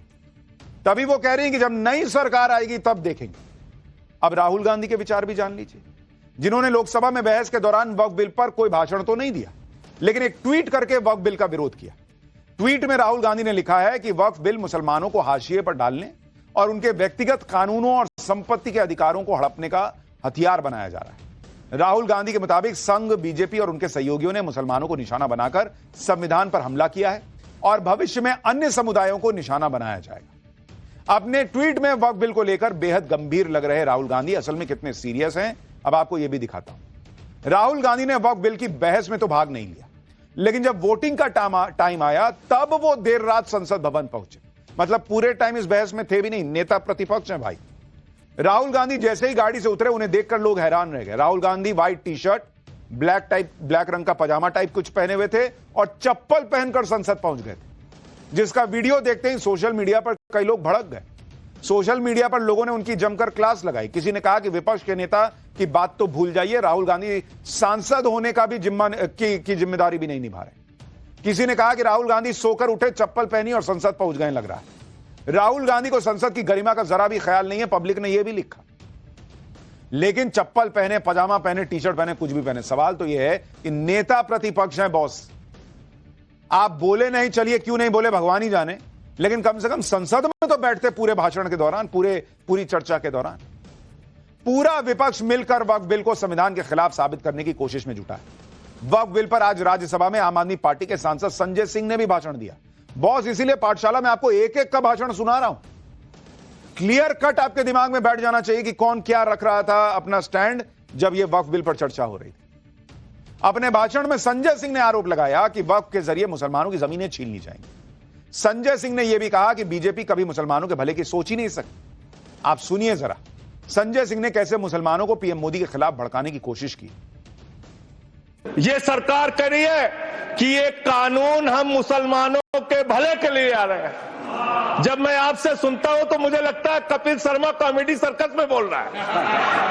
Speaker 1: तभी वो कह रही है कि जब नई सरकार आएगी तब देखेंगे। अब राहुल गांधी के विचार भी जान लीजिए, जिन्होंने लोकसभा में बहस के दौरान वक्फ बिल पर कोई भाषण तो नहीं दिया, लेकिन एक ट्वीट करके वक्फ बिल का विरोध किया। ट्वीट में राहुल गांधी ने लिखा है कि वक्फ बिल मुसलमानों को हाशिए पर डालने और उनके व्यक्तिगत कानूनों और संपत्ति के अधिकारों को हड़पने का हथियार बनाया जा रहा है। राहुल गांधी के मुताबिक संघ, बीजेपी और उनके सहयोगियों ने मुसलमानों को निशाना बनाकर संविधान पर हमला किया है और भविष्य में अन्य समुदायों को निशाना बनाया जाएगा। अपने ट्वीट में वक्फ बिल को लेकर बेहद गंभीर लग रहे राहुल गांधी असल में कितने सीरियस हैं, अब आपको यह भी दिखाता हूं। राहुल गांधी ने वक्फ बिल की बहस में तो भाग नहीं लिया, लेकिन जब वोटिंग का टाइम आया तब वो देर रात संसद भवन पहुंचे। मतलब पूरे टाइम इस बहस में थे भी नहीं, नेता प्रतिपक्ष हैं भाई। राहुल गांधी जैसे ही गाड़ी से उतरे, उन्हें देखकर लोग हैरान रह गए। Rahul Gandhi white T shirt, black रंग का पजामा टाइप कुछ पहने हुए थे और चप्पल पहनकर संसद पहुंच गए थे, जिसका वीडियो देखते ही सोशल मीडिया पर कई लोग भड़क गए। सोशल मीडिया पर लोगों ने उनकी जमकर क्लास लगाई। किसी ने कहा कि विपक्ष के नेता की बात तो भूल जाइए, राहुल गांधी सांसद होने का भी जिम्मेदारी भी नहीं निभा रहे। किसी ने कहा कि राहुल गांधी सोकर उठे, चप्पल पहनी और संसद पहुंच गए लग रहा है। राहुल गांधी को संसद की गरिमा का जरा भी ख्याल नहीं है, पब्लिक ने यह भी लिखा। लेकिन चप्पल पहने, पजामा पहने, टी शर्ट पहने, कुछ भी पहने, सवाल तो यह है कि नेता प्रतिपक्ष है बॉस। आप बोले नहीं, चलिए क्यों नहीं बोले भगवान ही जाने, लेकिन कम से कम संसद में तो बैठते पूरे भाषण के दौरान, पूरी चर्चा के दौरान। पूरा विपक्ष मिलकर वक्फ बिल को संविधान के खिलाफ साबित करने की कोशिश में जुटा है। वक्फ बिल पर आज राज्यसभा में आम आदमी पार्टी के सांसद संजय सिंह ने भी भाषण दिया। बॉस, इसीलिए पाठशाला में आपको एक एक का भाषण सुना रहा हूं। क्लियर कट आपके दिमाग में बैठ जाना चाहिए कि कौन क्या रख रहा था अपना स्टैंड जब यह वक्फ बिल पर चर्चा हो रही थी। अपने भाषण में संजय सिंह ने आरोप लगाया कि वक्फ के जरिए मुसलमानों की जमीनें छीन ली जाएंगी। संजय सिंह ने यह भी कहा कि बीजेपी कभी मुसलमानों के भले की सोच ही नहीं सकती। आप सुनिए जरा, संजय सिंह ने कैसे मुसलमानों को पीएम मोदी के खिलाफ भड़काने की कोशिश की।
Speaker 14: ये सरकार कह रही है कि ये कानून हम मुसलमानों के भले के लिए आ रहे हैं। जब मैं आपसे सुनता हूं तो मुझे लगता है कपिल शर्मा कॉमेडी सर्कस में बोल रहा है।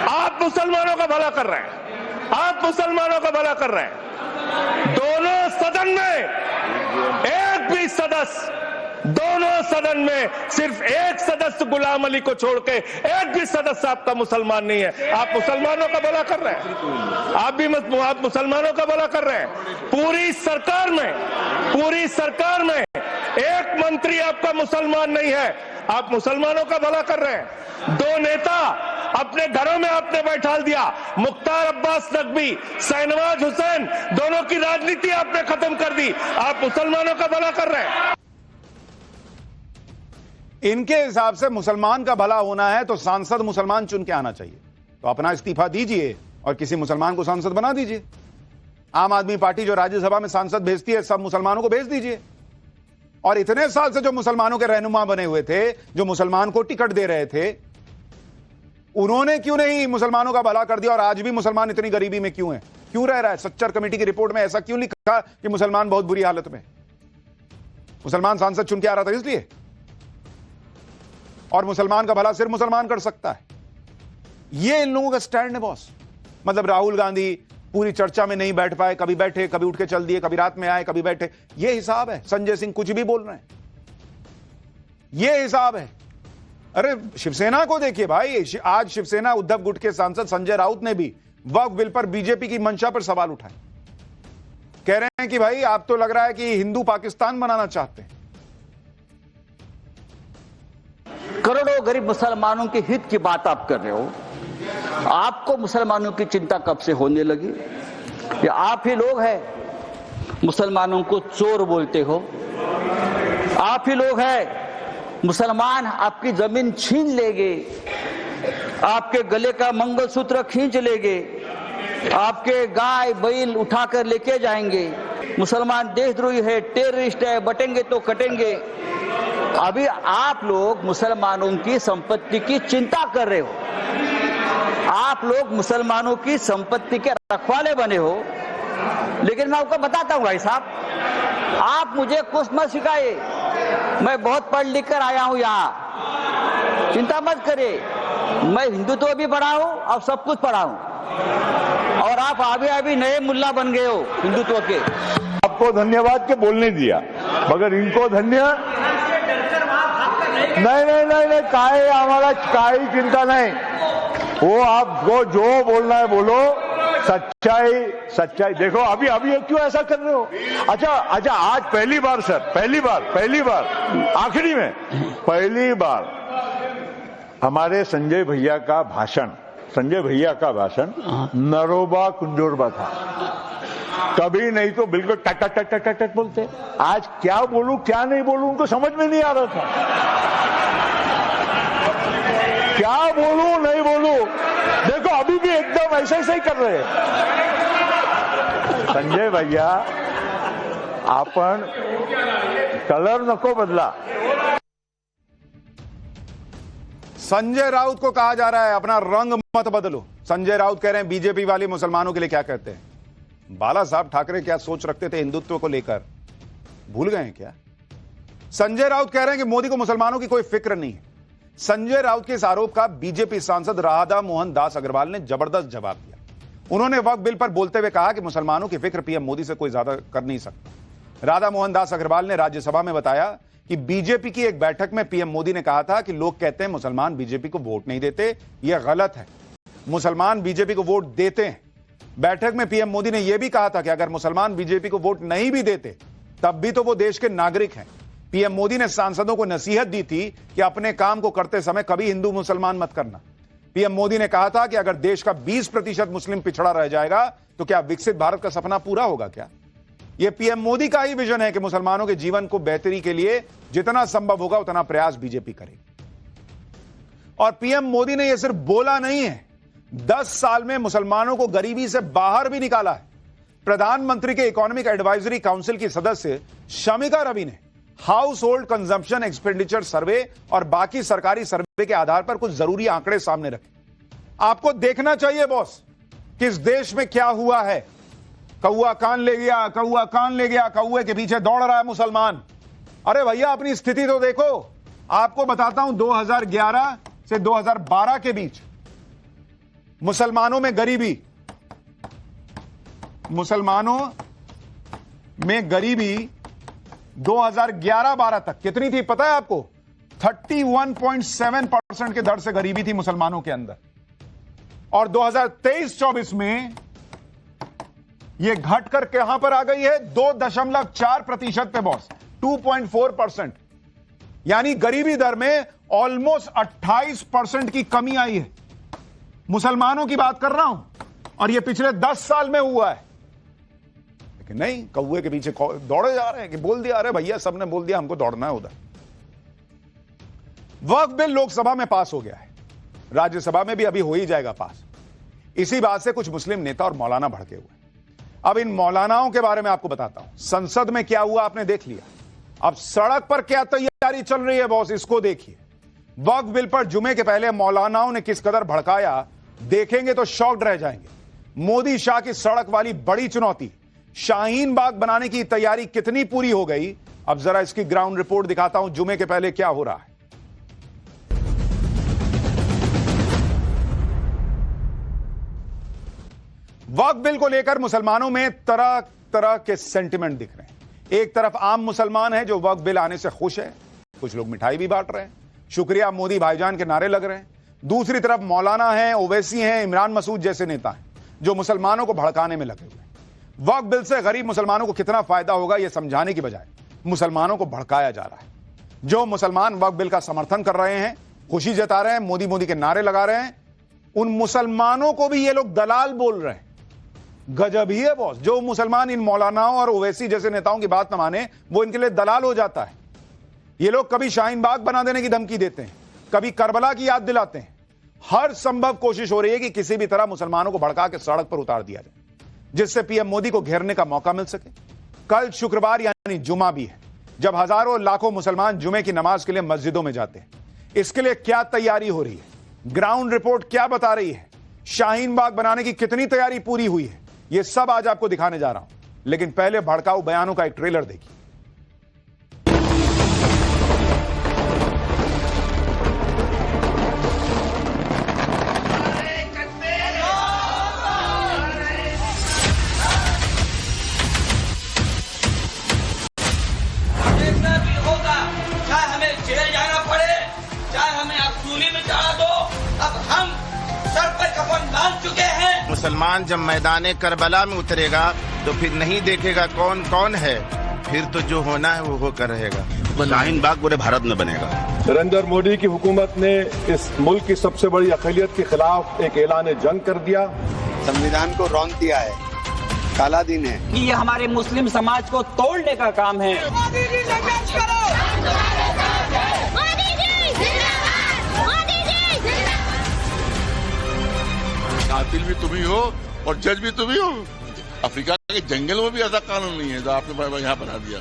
Speaker 14: आप मुसलमानों का भला कर रहे हैं, आप मुसलमानों का भला कर रहे हैं। दोनों सदन में एक भी सदस्य, दोनों सदन में सिर्फ एक सदस्य गुलाम अली को छोड़ के एक भी सदस्य आपका मुसलमान नहीं है। आप मुसलमानों का भला कर रहे हैं, आप मुसलमानों का भला कर रहे हैं। पूरी सरकार में एक मंत्री आपका मुसलमान नहीं है, आप मुसलमानों का भला कर रहे हैं। दो नेता अपने घरों में आपने बैठा दिया, मुख्तार अब्बास नकवी, शाहनवाज हुसैन, दोनों की राजनीति आपने खत्म कर दी। आप मुसलमानों का भला कर रहे हैं।
Speaker 1: इनके हिसाब से मुसलमान का भला होना है तो सांसद मुसलमान चुन के आना चाहिए। तो अपना इस्तीफा दीजिए और किसी मुसलमान को सांसद बना दीजिए। आम आदमी पार्टी जो राज्यसभा में सांसद भेजती है, सब मुसलमानों को भेज दीजिए। और इतने साल से जो मुसलमानों के रहनुमा बने हुए थे, जो मुसलमान को टिकट दे रहे थे, उन्होंने क्यों नहीं मुसलमानों का भला कर दिया? और आज भी मुसलमान इतनी गरीबी में क्यों है, क्यों रह रहा है? सच्चर कमेटी की रिपोर्ट में ऐसा क्यों लिखा कि मुसलमान बहुत बुरी हालत में? मुसलमान सांसद चुन के आ रहा था इसलिए, और मुसलमान का भला सिर्फ मुसलमान कर सकता है। ये इन लोगों का स्टैंड है बॉस। मतलब राहुल गांधी पूरी चर्चा में नहीं बैठ पाए, कभी बैठे, कभी उठ के चल दिए, कभी रात में आए, कभी बैठे, ये हिसाब है। संजय सिंह कुछ भी बोल रहे हैं, ये हिसाब है। अरे शिवसेना को देखिए भाई, आज शिवसेना उद्धव गुट के सांसद संजय राउत ने भी वक्फ बिल पर बीजेपी की मंशा पर सवाल उठाए। कह रहे हैं कि भाई आप तो लग रहा है कि हिंदू पाकिस्तान बनाना चाहते हैं।
Speaker 6: करोड़ों गरीब मुसलमानों के हित की बात आप कर रहे हो। आपको मुसलमानों की चिंता कब से होने लगी? या आप ही लोग हैं मुसलमानों को चोर बोलते हो? आप ही लोग हैं मुसलमान आपकी जमीन छीन लेंगे, आपके गले का मंगलसूत्र खींच लेंगे, आपके गाय बैल उठाकर लेके जाएंगे। मुसलमान देशद्रोही है, टेररिस्ट है, बटेंगे तो कटेंगे। अभी आप लोग मुसलमानों की संपत्ति की चिंता कर रहे हो, आप लोग मुसलमानों की संपत्ति के रखवाले बने हो। लेकिन मैं आपको बताता हूं भाई साहब, आप मुझे कुछ मत सिखाइए, मैं बहुत पढ़ लिख कर आया हूं यहाँ, चिंता मत करिए। मैं हिंदुत्व भी पढ़ा हूं और सब कुछ पढ़ा हूं, और आप अभी नए मुल्ला बन गए हो हिंदुत्व के।
Speaker 19: आपको धन्यवाद के बोलने दिया, मगर इनको धन्य नहीं, काय हमारा काही चिंता नहीं। वो आपको जो बोलना है बोलो, सच्चाई देखो। अभी क्यों ऐसा कर रहे हो? अच्छा, आज पहली बार सर, पहली बार आखिरी में पहली बार हमारे संजय भैया का भाषण नरोबा कुंजोरबा था। कभी नहीं तो बिल्कुल टट बोलते। आज क्या बोलूं क्या नहीं बोलूं उनको समझ में नहीं आ रहा था, क्या बोलूं नहीं बोलूं। देखो अभी भी एकदम ऐसे ही कर रहे हैं। संजय भैया आपण कलर नको बदला।
Speaker 1: संजय राउत को कहा जा रहा है अपना रंग मत बदलो। संजय राउत कह रहे हैं बीजेपी वाले मुसलमानों के लिए क्या कहते हैं। बाला साहब ठाकरे क्या सोच रखते थे हिंदुत्व को लेकर, भूल गए हैं क्या? संजय राउत कह रहे हैं कि मोदी को मुसलमानों की कोई फिक्र नहीं है। संजय राउत के इस आरोप का बीजेपी सांसद राधा मोहन दास अग्रवाल ने जबरदस्त जवाब दिया। उन्होंने वक्फ बिल पर बोलते हुए कहा कि मुसलमानों की फिक्र पीएम मोदी से कोई ज्यादा कर नहीं सकता। राधा मोहन दास अग्रवाल ने राज्यसभा में बताया कि बीजेपी की एक बैठक में पीएम मोदी ने कहा था कि लोग कहते हैं मुसलमान बीजेपी को वोट नहीं देते, यह गलत है, मुसलमान बीजेपी को वोट देते हैं। बैठक में पीएम मोदी ने यह भी कहा था कि अगर मुसलमान बीजेपी को वोट नहीं भी देते तब भी तो वो देश के नागरिक हैं। पीएम मोदी ने सांसदों को नसीहत दी थी कि अपने काम को करते समय कभी हिंदू मुसलमान मत करना। पीएम मोदी ने कहा था कि अगर देश का 20% मुस्लिम पिछड़ा रह जाएगा तो क्या विकसित भारत का सपना पूरा होगा क्या? यह पीएम मोदी का ही विजन है कि मुसलमानों के जीवन को बेहतरी के लिए जितना संभव होगा उतना प्रयास बीजेपी करेगी। और पीएम मोदी ने यह सिर्फ बोला नहीं है, 10 साल में मुसलमानों को गरीबी से बाहर भी निकाला है। प्रधानमंत्री के इकोनॉमिक एडवाइजरी काउंसिल की सदस्य शमिका रवि ने हाउस होल्ड कंजम्पशन एक्सपेंडिचर सर्वे और बाकी सरकारी सर्वे के आधार पर कुछ जरूरी आंकड़े सामने रखे। आपको देखना चाहिए बॉस कि इस देश में क्या हुआ है। कौआ कान ले गया, कौआ कान ले गया, कौए के पीछे दौड़ रहा है मुसलमान। अरे भैया अपनी स्थिति तो देखो। आपको बताता हूं 2011 से 2012 के बीच मुसलमानों में गरीबी 2011-12 तक कितनी थी पता है आपको? 31.7% के दर से गरीबी थी मुसलमानों के अंदर। और 2023-24 में यह घटकर कहां पर आ गई है? 2.4% पे बॉस, 2.4%। यानी गरीबी दर में ऑलमोस्ट 28% की कमी आई है। मुसलमानों की बात कर रहा हूं, और यह पिछले 10 साल में हुआ है। लेकिन नहीं, कौए के पीछे दौड़े जा रहे हैं कि बोल दिया, अरे भैया सबने बोल दिया हमको दौड़ना है उधर। वक्फ बिल लोकसभा में पास हो गया है, राज्यसभा में भी अभी हो ही जाएगा पास। इसी बात से कुछ मुस्लिम नेता और मौलाना भड़के हुए। अब इन मौलानाओं के बारे में आपको बताता हूं। संसद में क्या हुआ आपने देख लिया। अब सड़क पर क्या तैयारी चल रही है बॉस, इसको देखिए। वक्फ बिल पर जुमे के पहले मौलानाओं ने किस कदर भड़काया, देखेंगे तो शॉक्ड रह जाएंगे। मोदी शाह की सड़क वाली बड़ी चुनौती, शाहीन बाग बनाने की तैयारी कितनी पूरी हो गई, अब जरा इसकी ग्राउंड रिपोर्ट दिखाता हूं। जुमे के पहले क्या हो रहा है। वक्फ बिल को लेकर मुसलमानों में तरह तरह के सेंटिमेंट दिख रहे हैं। एक तरफ आम मुसलमान है जो वक्फ बिल आने से खुश है, कुछ लोग मिठाई भी बांट रहे हैं, शुक्रिया मोदी भाईजान के नारे लग रहे हैं। दूसरी तरफ मौलाना हैं, ओवैसी हैं, इमरान मसूद जैसे नेता हैं जो मुसलमानों को भड़काने में लगे हुए हैं। वक्फ बिल से गरीब मुसलमानों को कितना फायदा होगा यह समझाने की बजाय मुसलमानों को भड़काया जा रहा है। जो मुसलमान वक्फ बिल का समर्थन कर रहे हैं, खुशी जता रहे हैं, मोदी मोदी के नारे लगा रहे हैं, उन मुसलमानों को भी ये लोग दलाल बोल रहे हैं। गजब ही है बॉस। जो मुसलमान इन मौलानाओं और ओवैसी जैसे नेताओं की बात न माने वो इनके लिए दलाल हो जाता है। ये लोग कभी शाहीन बाग बना देने की धमकी देते हैं, कभी करबला की याद दिलाते हैं। हर संभव कोशिश हो रही है कि किसी भी तरह मुसलमानों को भड़का के सड़क पर उतार दिया जाए, जिससे पीएम मोदी को घेरने का मौका मिल सके। कल शुक्रवार यानी जुमा भी है, जब हजारों लाखों मुसलमान जुमे की नमाज के लिए मस्जिदों में जाते हैं। इसके लिए क्या तैयारी हो रही है, ग्राउंड रिपोर्ट क्या बता रही है, शाहीन बाग बनाने की कितनी तैयारी पूरी हुई है, ये सब आज आपको दिखाने जा रहा हूं। लेकिन पहले भड़काऊ बयानों का एक ट्रेलर देखिए।
Speaker 20: मुसलमान जब मैदान करबला में उतरेगा तो फिर नहीं देखेगा कौन कौन है, फिर तो जो होना है वो होकर रहेगा। शाहीन बाग पूरे भारत में बनेगा।
Speaker 8: नरेंद्र मोदी की हुकूमत ने इस मुल्क की सबसे बड़ी अक़लियत के खिलाफ एक ऐलान जंग कर दिया।
Speaker 16: संविधान को रौंद दिया है, काला दिन है।
Speaker 17: ये हमारे मुस्लिम समाज को तोड़ने का काम है।
Speaker 5: कातिल भी तुम ही हो और जज भी तुम ही हो। अफ्रीका के जंगल में भी ऐसा कानून नहीं है जो आपने यहाँ बना दिया।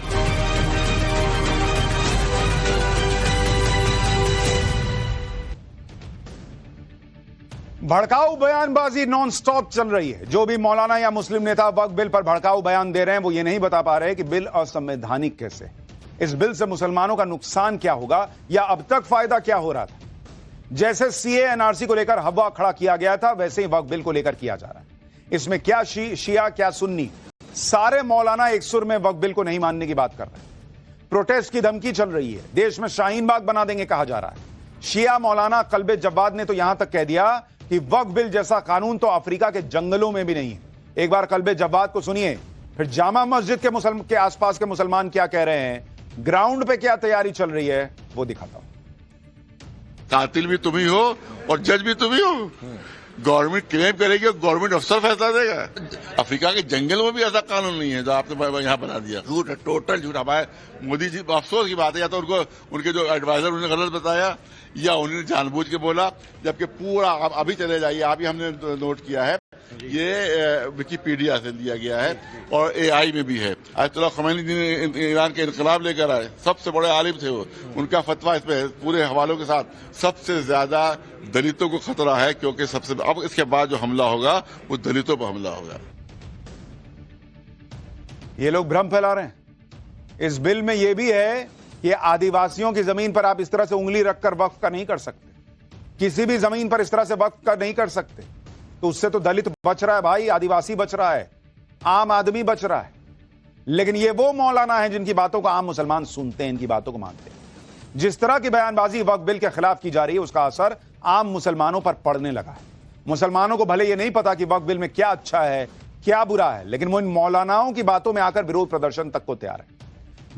Speaker 1: भड़काऊ बयानबाजी नॉन स्टॉप चल रही है। जो भी मौलाना या मुस्लिम नेता वक्फ बिल पर भड़काऊ बयान दे रहे हैं वो ये नहीं बता पा रहे कि बिल असंवैधानिक कैसे, इस बिल से मुसलमानों का नुकसान क्या होगा या अब तक फायदा क्या हो रहा था। जैसे सीए एनआरसी को लेकर हवा खड़ा किया गया था, वैसे ही वक्फ बिल को लेकर किया जा रहा है। इसमें क्या शिया क्या सुन्नी, सारे मौलाना एक सुर में वक्फ बिल को नहीं मानने की बात कर रहे हैं। प्रोटेस्ट की धमकी चल रही है, देश में शाहीन बाग बना देंगे कहा जा रहा है। शिया मौलाना कल्बे जवाद ने तो यहां तक कह दिया कि वक्फ बिल जैसा कानून तो अफ्रीका के जंगलों में भी नहीं है। एक बार कल्बे जवाद को सुनिए, फिर जामा मस्जिद के आसपास के मुसलमान क्या कह रहे हैं, ग्राउंड पे क्या तैयारी चल रही है वो दिखाता हूं।
Speaker 5: कातिल भी तुम ही हो और जज भी तुम ही हो। गवर्नमेंट क्लेम करेगी और गवर्नमेंट अफसर फैसला देगा। अफ्रीका के जंगल में भी ऐसा कानून नहीं है जो आपने यहाँ बना दिया। झूठ है, टोटल झूठ। हमारे मोदी जी अफसोस की बात है, या तो उनको उनके जो एडवाइजर उन्होंने गलत बताया या उन्होंने जानबूझ के बोला, जबकि पूरा अभी चले जाइए, अभी हमने नोट किया है, ये विकिपीडिया से लिया गया है और एआई में भी है। आयतुल्लाह खमैनी जी ने ईरान के इनकलाब लेकर आए, सबसे बड़े आलिम थे वो, उनका फतवा इस पे पूरे हवालों के साथ। सबसे ज्यादा दलितों को खतरा है, क्योंकि सबसे अब इसके बाद जो हमला होगा वो दलितों पर हमला होगा।
Speaker 1: ये लोग भ्रम फैला रहे हैं। इस बिल में यह भी है कि आदिवासियों की जमीन पर आप इस तरह से उंगली रखकर वक्फ का नहीं कर सकते, किसी भी जमीन पर इस तरह से वक्फ का नहीं कर सकते। तो उससे तो दलित बच रहा है भाई, आदिवासी बच रहा है, आम आदमी बच रहा है। लेकिन ये वो मौलाना है जिनकी बातों को आम मुसलमान सुनते हैं, इनकी बातों को मानते हैं। जिस तरह की बयानबाजी वक्फ बिल के खिलाफ की जा रही है उसका असर आम मुसलमानों पर पड़ने लगा है। मुसलमानों को भले ये नहीं पता कि वक्फ बिल में क्या अच्छा है क्या बुरा है, लेकिन वो इन मौलानाओं की बातों में आकर विरोध प्रदर्शन तक को तैयार है।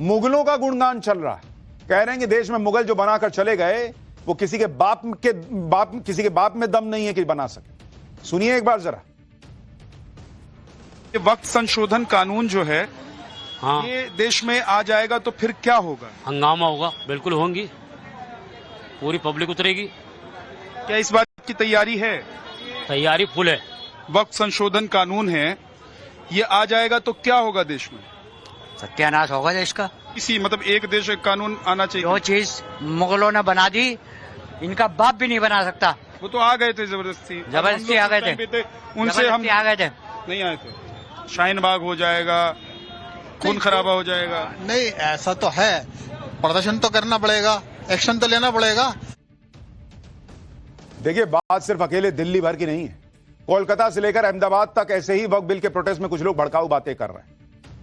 Speaker 1: मुगलों का गुणगान चल रहा है, कह रहे हैं कि देश में मुगल जो बनाकर चले गए वो किसी के बाप में दम नहीं है कि बना सके। सुनिए एक बार जरा।
Speaker 21: ये वक्त संशोधन कानून जो है,
Speaker 7: हाँ,
Speaker 21: ये देश में आ जाएगा तो फिर क्या होगा?
Speaker 7: हंगामा होगा, बिल्कुल होंगी, पूरी पब्लिक उतरेगी।
Speaker 21: क्या इस बात की तैयारी है?
Speaker 7: तैयारी फुल है।
Speaker 21: वक्त संशोधन कानून है, ये आ जाएगा तो क्या होगा देश में?
Speaker 22: सत्यानाश होगा देश का।
Speaker 21: इसी मतलब एक देश एक कानून आना चाहिए।
Speaker 4: जो चीज मुगलों ने बना दी, इनका बाप भी नहीं बना सकता।
Speaker 21: वो तो आ गए थे जबरदस्ती
Speaker 4: आ गए थे,
Speaker 21: उनसे हम
Speaker 4: आ गए थे,
Speaker 21: नहीं आए थे। शाहीन बाग हो जाएगा, खून खराबा हो जाएगा।
Speaker 22: नहीं, ऐसा तो है, प्रदर्शन तो करना पड़ेगा, एक्शन तो लेना पड़ेगा।
Speaker 1: देखिए, बात सिर्फ अकेले दिल्ली भर की नहीं है। कोलकाता से लेकर अहमदाबाद तक ऐसे ही वक्फ बिल के प्रोटेस्ट में कुछ लोग भड़काऊ बातें कर रहे हैं।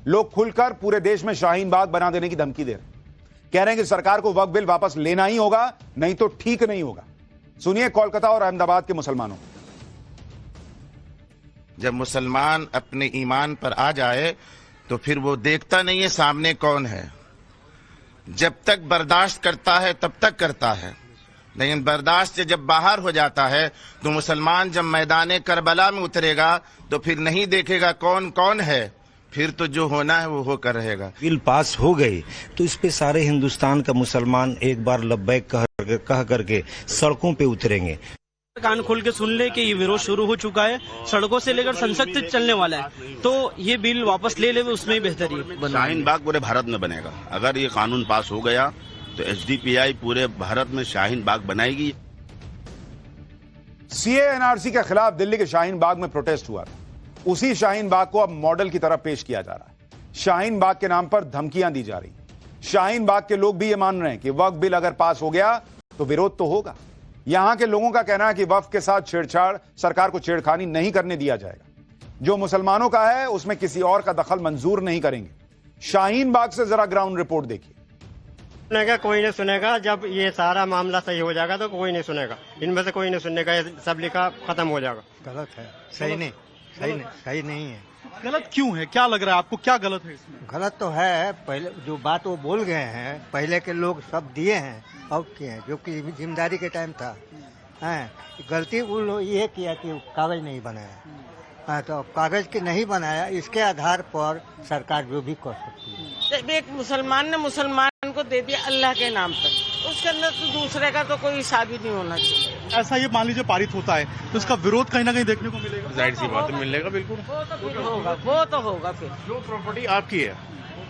Speaker 1: लोग खुलकर पूरे देश में शाहीन बाग बना देने की धमकी दे रहे हैं। कह रहे हैं कि सरकार को वक्फ बिल वापस लेना ही होगा, नहीं तो ठीक नहीं होगा। सुनिए कोलकाता और अहमदाबाद के मुसलमानों।
Speaker 20: जब मुसलमान अपने ईमान पर आ जाए तो फिर वो देखता नहीं है सामने कौन है। जब तक बर्दाश्त करता है तब तक करता है, लेकिन बर्दाश्त से जब बाहर हो जाता है तो मुसलमान जब मैदान करबला में उतरेगा तो फिर नहीं देखेगा कौन कौन है, फिर तो जो होना है वो होकर रहेगा।
Speaker 23: बिल पास हो गई तो इस पे सारे हिंदुस्तान का मुसलमान एक बार लब्बैक कह करके सड़कों पे उतरेंगे।
Speaker 24: कान खोल के सुन ले कि ये विरोध शुरू हो चुका है, सड़कों से लेकर संसद तक चलने वाला है, तो ये बिल वापस ले उसमें ही बेहतरी है।
Speaker 20: शाहीन बाग पूरे भारत में बनेगा। अगर ये कानून पास हो गया तो एसडीपीआई पूरे भारत में शाहीन बाग बनाएगी।
Speaker 1: सीए एनआरसी के खिलाफ दिल्ली के शाहीन बाग में प्रोटेस्ट हुआ था। उसी शाहीन बाग को अब मॉडल की तरह पेश किया जा रहा है। शाहीन बाग के नाम पर धमकियां दी जा रही। शाहीन बाग के लोग भी ये मान रहे हैं कि वक्फ बिल अगर पास हो गया तो विरोध तो होगा। यहां के लोगों का कहना है कि वक्फ के साथ छेड़छाड़, सरकार को छेड़खानी नहीं करने दिया जाएगा। जो मुसलमानों का है उसमें किसी और का दखल मंजूर नहीं करेंगे। शाहीन बाग से जरा ग्राउंड रिपोर्ट देखिए।
Speaker 25: सुनेगा कोई नहीं सुनेगा, जब ये सारा मामला सही हो जाएगा तो कोई नहीं सुनेगा, इनमें से कोई नहीं सुनेगा, ये सब लिखा खत्म हो जाएगा।
Speaker 22: गलत है, सही नहीं, सही नहीं है।
Speaker 21: गलत क्यों है? क्या लग रहा है आपको, क्या गलत है इसमें?
Speaker 22: गलत तो है, पहले जो बात वो बोल गए हैं, पहले के लोग सब दिए हैं और किए हैं, जो कि जिम्मेदारी के टाइम था। गलती वो लोग ये किया कि कागज नहीं बनाया। तो कागज के नहीं बनाया, इसके आधार पर सरकार जो भी कर सकती है।
Speaker 26: एक मुसलमान ने मुसलमान को दे दिया अल्लाह के नाम पर, उसके अंदर तो दूसरे का तो कोई हिसाब ही नहीं होना चाहिए।
Speaker 21: ऐसा ये मान लीजिए पारित होता है तो इसका विरोध कहीं ना कहीं देखने को मिलेगा।
Speaker 20: जाहिर सी बात है, मिलेगा बिल्कुल।
Speaker 26: वो तो होगा फिर।
Speaker 22: जो प्रॉपर्टी आपकी है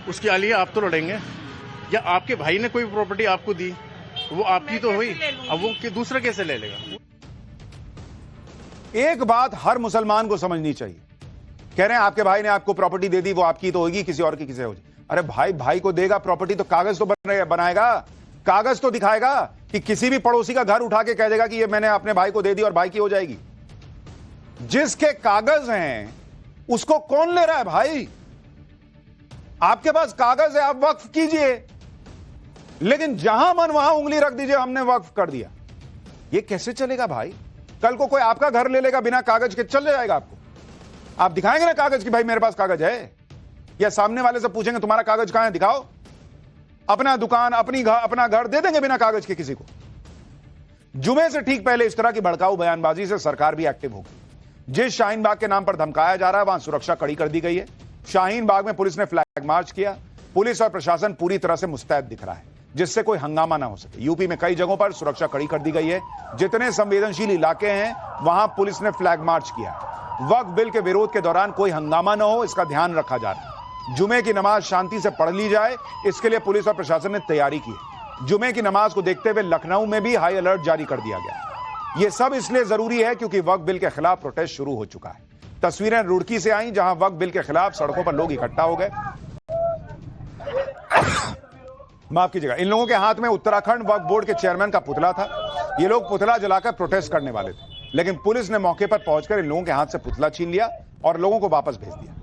Speaker 22: उसके लिए आप तो लड़ेंगे, या आपके भाई ने कोई प्रॉपर्टी आपको दी वो आपकी तो हुई, अब वो दूसरा कैसे ले लेगा?
Speaker 1: एक बात हर मुसलमान को समझनी चाहिए। कह रहे हैं आपके भाई ने आपको प्रॉपर्टी दे दी, वो आपकी तो होगी, किसी और की किसे होगी। अरे भाई भाई को देगा प्रॉपर्टी तो कागज तो बनाएगा, कागज तो दिखाएगा कि किसी भी पड़ोसी का घर उठा के कह देगा कि ये मैंने अपने भाई को दे दी और भाई की हो जाएगी। जिसके कागज हैं उसको कौन ले रहा है भाई? आपके पास कागज है, आप वक्फ कीजिए, लेकिन जहां मन वहां उंगली रख दीजिए हमने वक्फ कर दिया। ये कैसे चलेगा भाई? कल को कोई आपका घर ले लेगा बिना कागज के, चल जाएगा आपको? आप दिखाएंगे ना कागज कि भाई मेरे पास कागज है, या सामने वाले से पूछेंगे तुम्हारा कागज कहां है, दिखाओ। अपना दुकान, अपना घर दे देंगे बिना कागज के किसी को। जुमे से ठीक पहले इस तरह की भड़काऊ बयानबाजी से सरकार भी एक्टिव होगी। जिस शाहीन बाग के नाम पर धमकाया जा रहा है वहां सुरक्षा कड़ी कर दी गई है। शाहीन बाग में पुलिस ने फ्लैग मार्च किया। पुलिस और प्रशासन पूरी तरह से मुस्तैद दिख रहा है जिससे कोई हंगामा ना हो सके। यूपी में कई जगहों पर सुरक्षा कड़ी कर दी गई है। जितने संवेदनशील इलाके हैं वहां पुलिस ने फ्लैग मार्च किया। वक्फ बिल के विरोध के दौरान कोई हंगामा न हो, इसका ध्यान रखा जा रहा है। जुमे की नमाज शांति से पढ़ ली जाए, इसके लिए पुलिस और प्रशासन ने तैयारी की है। जुमे की नमाज को देखते हुए लखनऊ में भी हाई अलर्ट जारी कर दिया गया। यह सब इसलिए जरूरी है क्योंकि वक्फ बिल के खिलाफ प्रोटेस्ट शुरू हो चुका है। तस्वीरें रुड़की से आई जहां वक्फ बिल के खिलाफ सड़कों पर लोग इकट्ठा हो गए। माफ कीजिएगा, इन लोगों के हाथ में उत्तराखंड वक्फ बोर्ड के चेयरमैन का पुतला था। ये लोग पुतला जलाकर प्रोटेस्ट करने वाले थे, लेकिन पुलिस ने मौके पर पहुंचकर इन लोगों के हाथ से पुतला छीन लिया और लोगों को वापस भेज दिया।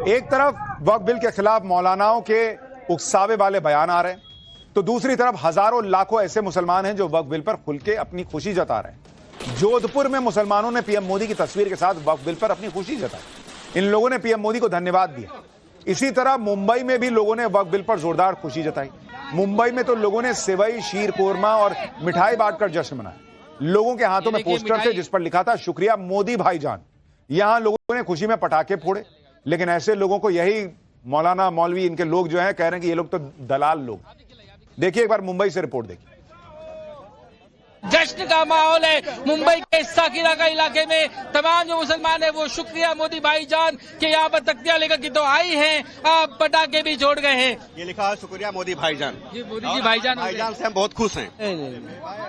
Speaker 1: एक तरफ वक्फ बिल के खिलाफ मौलानाओं के उकसावे वाले बयान आ रहे हैं, तो दूसरी तरफ हजारों लाखों ऐसे मुसलमान हैं जो वक्फ बिल पर खुल के अपनी खुशी जता रहे हैं। जोधपुर में मुसलमानों ने पीएम मोदी की तस्वीर के साथ वक्फ बिल पर अपनी खुशी जताई। इन लोगों ने पीएम मोदी को धन्यवाद दिया। इसी तरह मुंबई में भी लोगों ने वक्फ बिल पर जोरदार खुशी जताई। मुंबई में तो लोगों ने सेवई, शीर कोरमा और मिठाई बांटकर जश्न मनाया। लोगों के हाथों में पोस्टर थे जिस पर लिखा था शुक्रिया मोदी भाईजान। यहां लोगों ने खुशी में पटाखे फोड़े, लेकिन ऐसे लोगों को यही मौलाना, मौलवी, इनके लोग जो हैं कह रहे हैं कि ये लोग तो दलाल लोग। देखिए एक बार मुंबई से रिपोर्ट देखिए।
Speaker 2: जश्न का माहौल है। मुंबई के साकिरा का इलाके में तमाम जो मुसलमान है वो शुक्रिया मोदी भाईजान के यहाँ पर तख्तियां लेकर के तो आई हैं, आप पटाखे भी छोड़ गए हैं।
Speaker 9: ये लिखा है शुक्रिया मोदी भाईजान।
Speaker 2: जी मोदी जी भाईजान
Speaker 9: से हम बहुत खुश हैं।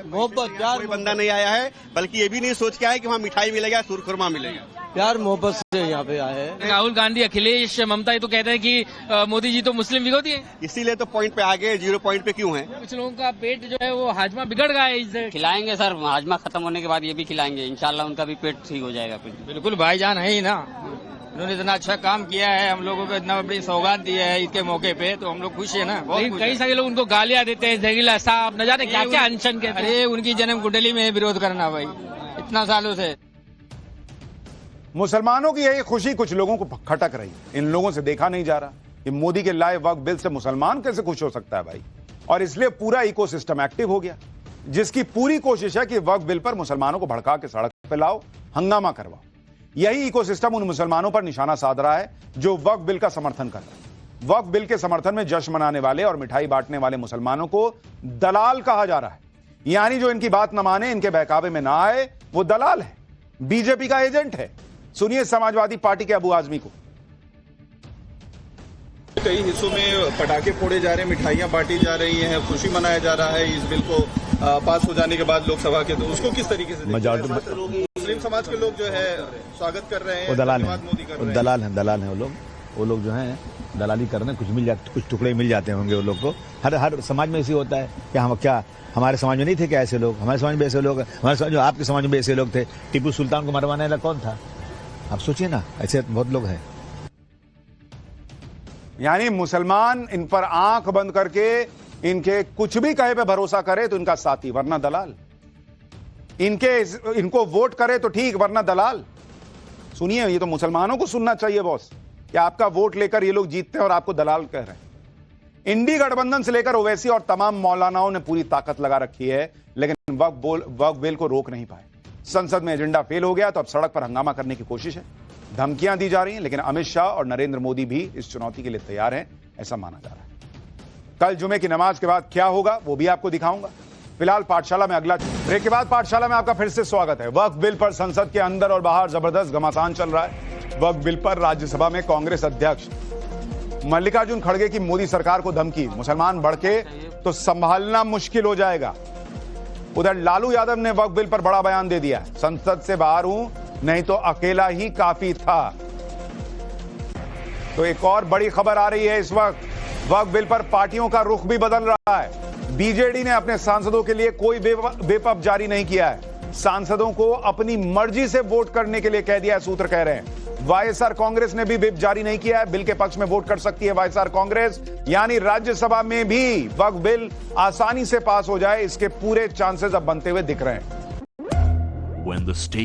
Speaker 2: मोहब्बत प्यार
Speaker 9: कोई बंदा नहीं आया है, बल्कि ये भी नहीं सोच के आया कि वहाँ मिठाई मिलेगा, सुरखुरमा मिलेगा।
Speaker 2: प्यार मोहब्बत से यहाँ पे आए हैं। राहुल गांधी, अखिलेश, ममता ये तो कहते हैं कि मोदी जी तो मुस्लिम विरोधी है,
Speaker 9: इसीलिए तो पॉइंट पे आ गए, 0 पॉइंट पे क्यों है?
Speaker 2: कुछ लोगों का पेट जो है वो हाजमा बिगड़ गया है इससे।
Speaker 10: खिलाएंगे सर, हाजमा खत्म होने के बाद ये भी खिलाएंगे, इंशाल्लाह उनका भी पेट ठीक हो जाएगा। फिर
Speaker 2: बिल्कुल भाईजान है ही ना, उन्होंने इतना अच्छा काम किया है, हम लोगों को इतना बड़ी सौगात दी है इसके मौके पे, तो हम लोग खुश है ना। कई सारे लोग उनको गालियां देते हैं, जहरीला साहब, न जाने क्या क्या अनशन के। अरे उनकी जन्म कुंडली में विरोध करना भाई, इतना सालों से।
Speaker 1: मुसलमानों की यही खुशी कुछ लोगों को खटक रही। इन लोगों से देखा नहीं जा रहा कि मोदी के लाए वक्फ बिल से मुसलमान कैसे खुश हो सकता है भाई, और इसलिए पूरा इकोसिस्टम एक्टिव हो गया, जिसकी पूरी कोशिश है कि वक्फ बिल पर मुसलमानों को भड़का के सड़क पे लाओ, हंगामा करवाओ। यही इकोसिस्टम उन मुसलमानों पर निशाना साध रहा है जो वक्फ बिल का समर्थन कर रहे हैं। वक्फ बिल के समर्थन में जश्न मनाने वाले और मिठाई बांटने वाले मुसलमानों को दलाल कहा जा रहा है, यानी जो इनकी बात न माने, इनके बहकावे में ना आए, वो दलाल है, बीजेपी का एजेंट है। सुनिए समाजवादी पार्टी के अबू आजमी को।
Speaker 21: कई हिस्सों में पटाखे फोड़े जा रहे हैं, मिठाइयां बांटी जा रही हैं, खुशी मनाया जा रहा है इस बिल को पास हो जाने के बाद लोकसभा के, तो उसको किस तरीके से मुस्लिम समाज के लोग जो है स्वागत कर रहे हैं,
Speaker 11: वो दलाल हैं, दलाल हैं वो लोग जो हैं दलाली कर रहे हैं, कुछ मिल जाते, कुछ टुकड़े मिल जाते होंगे वो लोग को। हर समाज में ऐसे होता है कि हम क्या, हमारे समाज में नहीं थे क्या ऐसे लोग? हमारे समाज में ऐसे लोग, हमारे समाज में, आपके समाज में ऐसे लोग थे। टीपू सुल्तान को मरवाने वाला कौन था? आप सोचिए ना, ऐसे बहुत लोग हैं।
Speaker 1: यानी मुसलमान इन पर आंख बंद करके इनके कुछ भी कहे पे भरोसा करे तो इनका साथी, वरना दलाल। इनको वोट करे तो ठीक, वरना दलाल। सुनिए, ये तो मुसलमानों को सुनना चाहिए बॉस, कि आपका वोट लेकर ये लोग जीतते हैं और आपको दलाल कह रहे हैं। इंडी गठबंधन से लेकर ओवैसी और तमाम मौलानाओं ने पूरी ताकत लगा रखी है, लेकिन वक्फ बिल को रोक नहीं पाए। संसद में एजेंडा फेल हो गया तो अब सड़क पर हंगामा करने की कोशिश है, धमकियां दी जा रही हैं, लेकिन अमित शाह और नरेंद्र मोदी भी इस चुनौती के लिए तैयार हैं, ऐसा माना जा रहा है। कल जुमे की नमाज के बाद क्या होगा वो भी आपको दिखाऊंगा। फिलहाल पाठशाला में अगला ब्रेक के बाद पाठशाला में आपका फिर से स्वागत है। वक्फ बिल पर संसद के अंदर और बाहर जबरदस्त घमासान चल रहा है। वक्फ बिल पर राज्यसभा में कांग्रेस अध्यक्ष मल्लिकार्जुन खड़गे की मोदी सरकार को धमकी, मुसलमान भड़के तो संभालना मुश्किल हो जाएगा। उधर लालू यादव ने वक्फ बिल पर बड़ा बयान दे दिया, संसद से बाहर हूं, नहीं तो अकेला ही काफी था। तो एक और बड़ी खबर आ रही है इस वक्त, वक्फ बिल पर पार्टियों का रुख भी बदल रहा है। बीजेडी ने अपने सांसदों के लिए कोई व्हिप जारी नहीं किया है, सांसदों को अपनी मर्जी से वोट करने के लिए कह दिया है, सूत्र कह रहे हैं। वाईएसआर कांग्रेस ने भी व्हिप जारी नहीं किया है, बिल के पक्ष में वोट कर सकती है वाईएसआर कांग्रेस, यानी राज्यसभा में भी वक्फ बिल आसानी से पास हो जाए, इसके पूरे चांसेस अब बनते हुए दिख रहे हैं।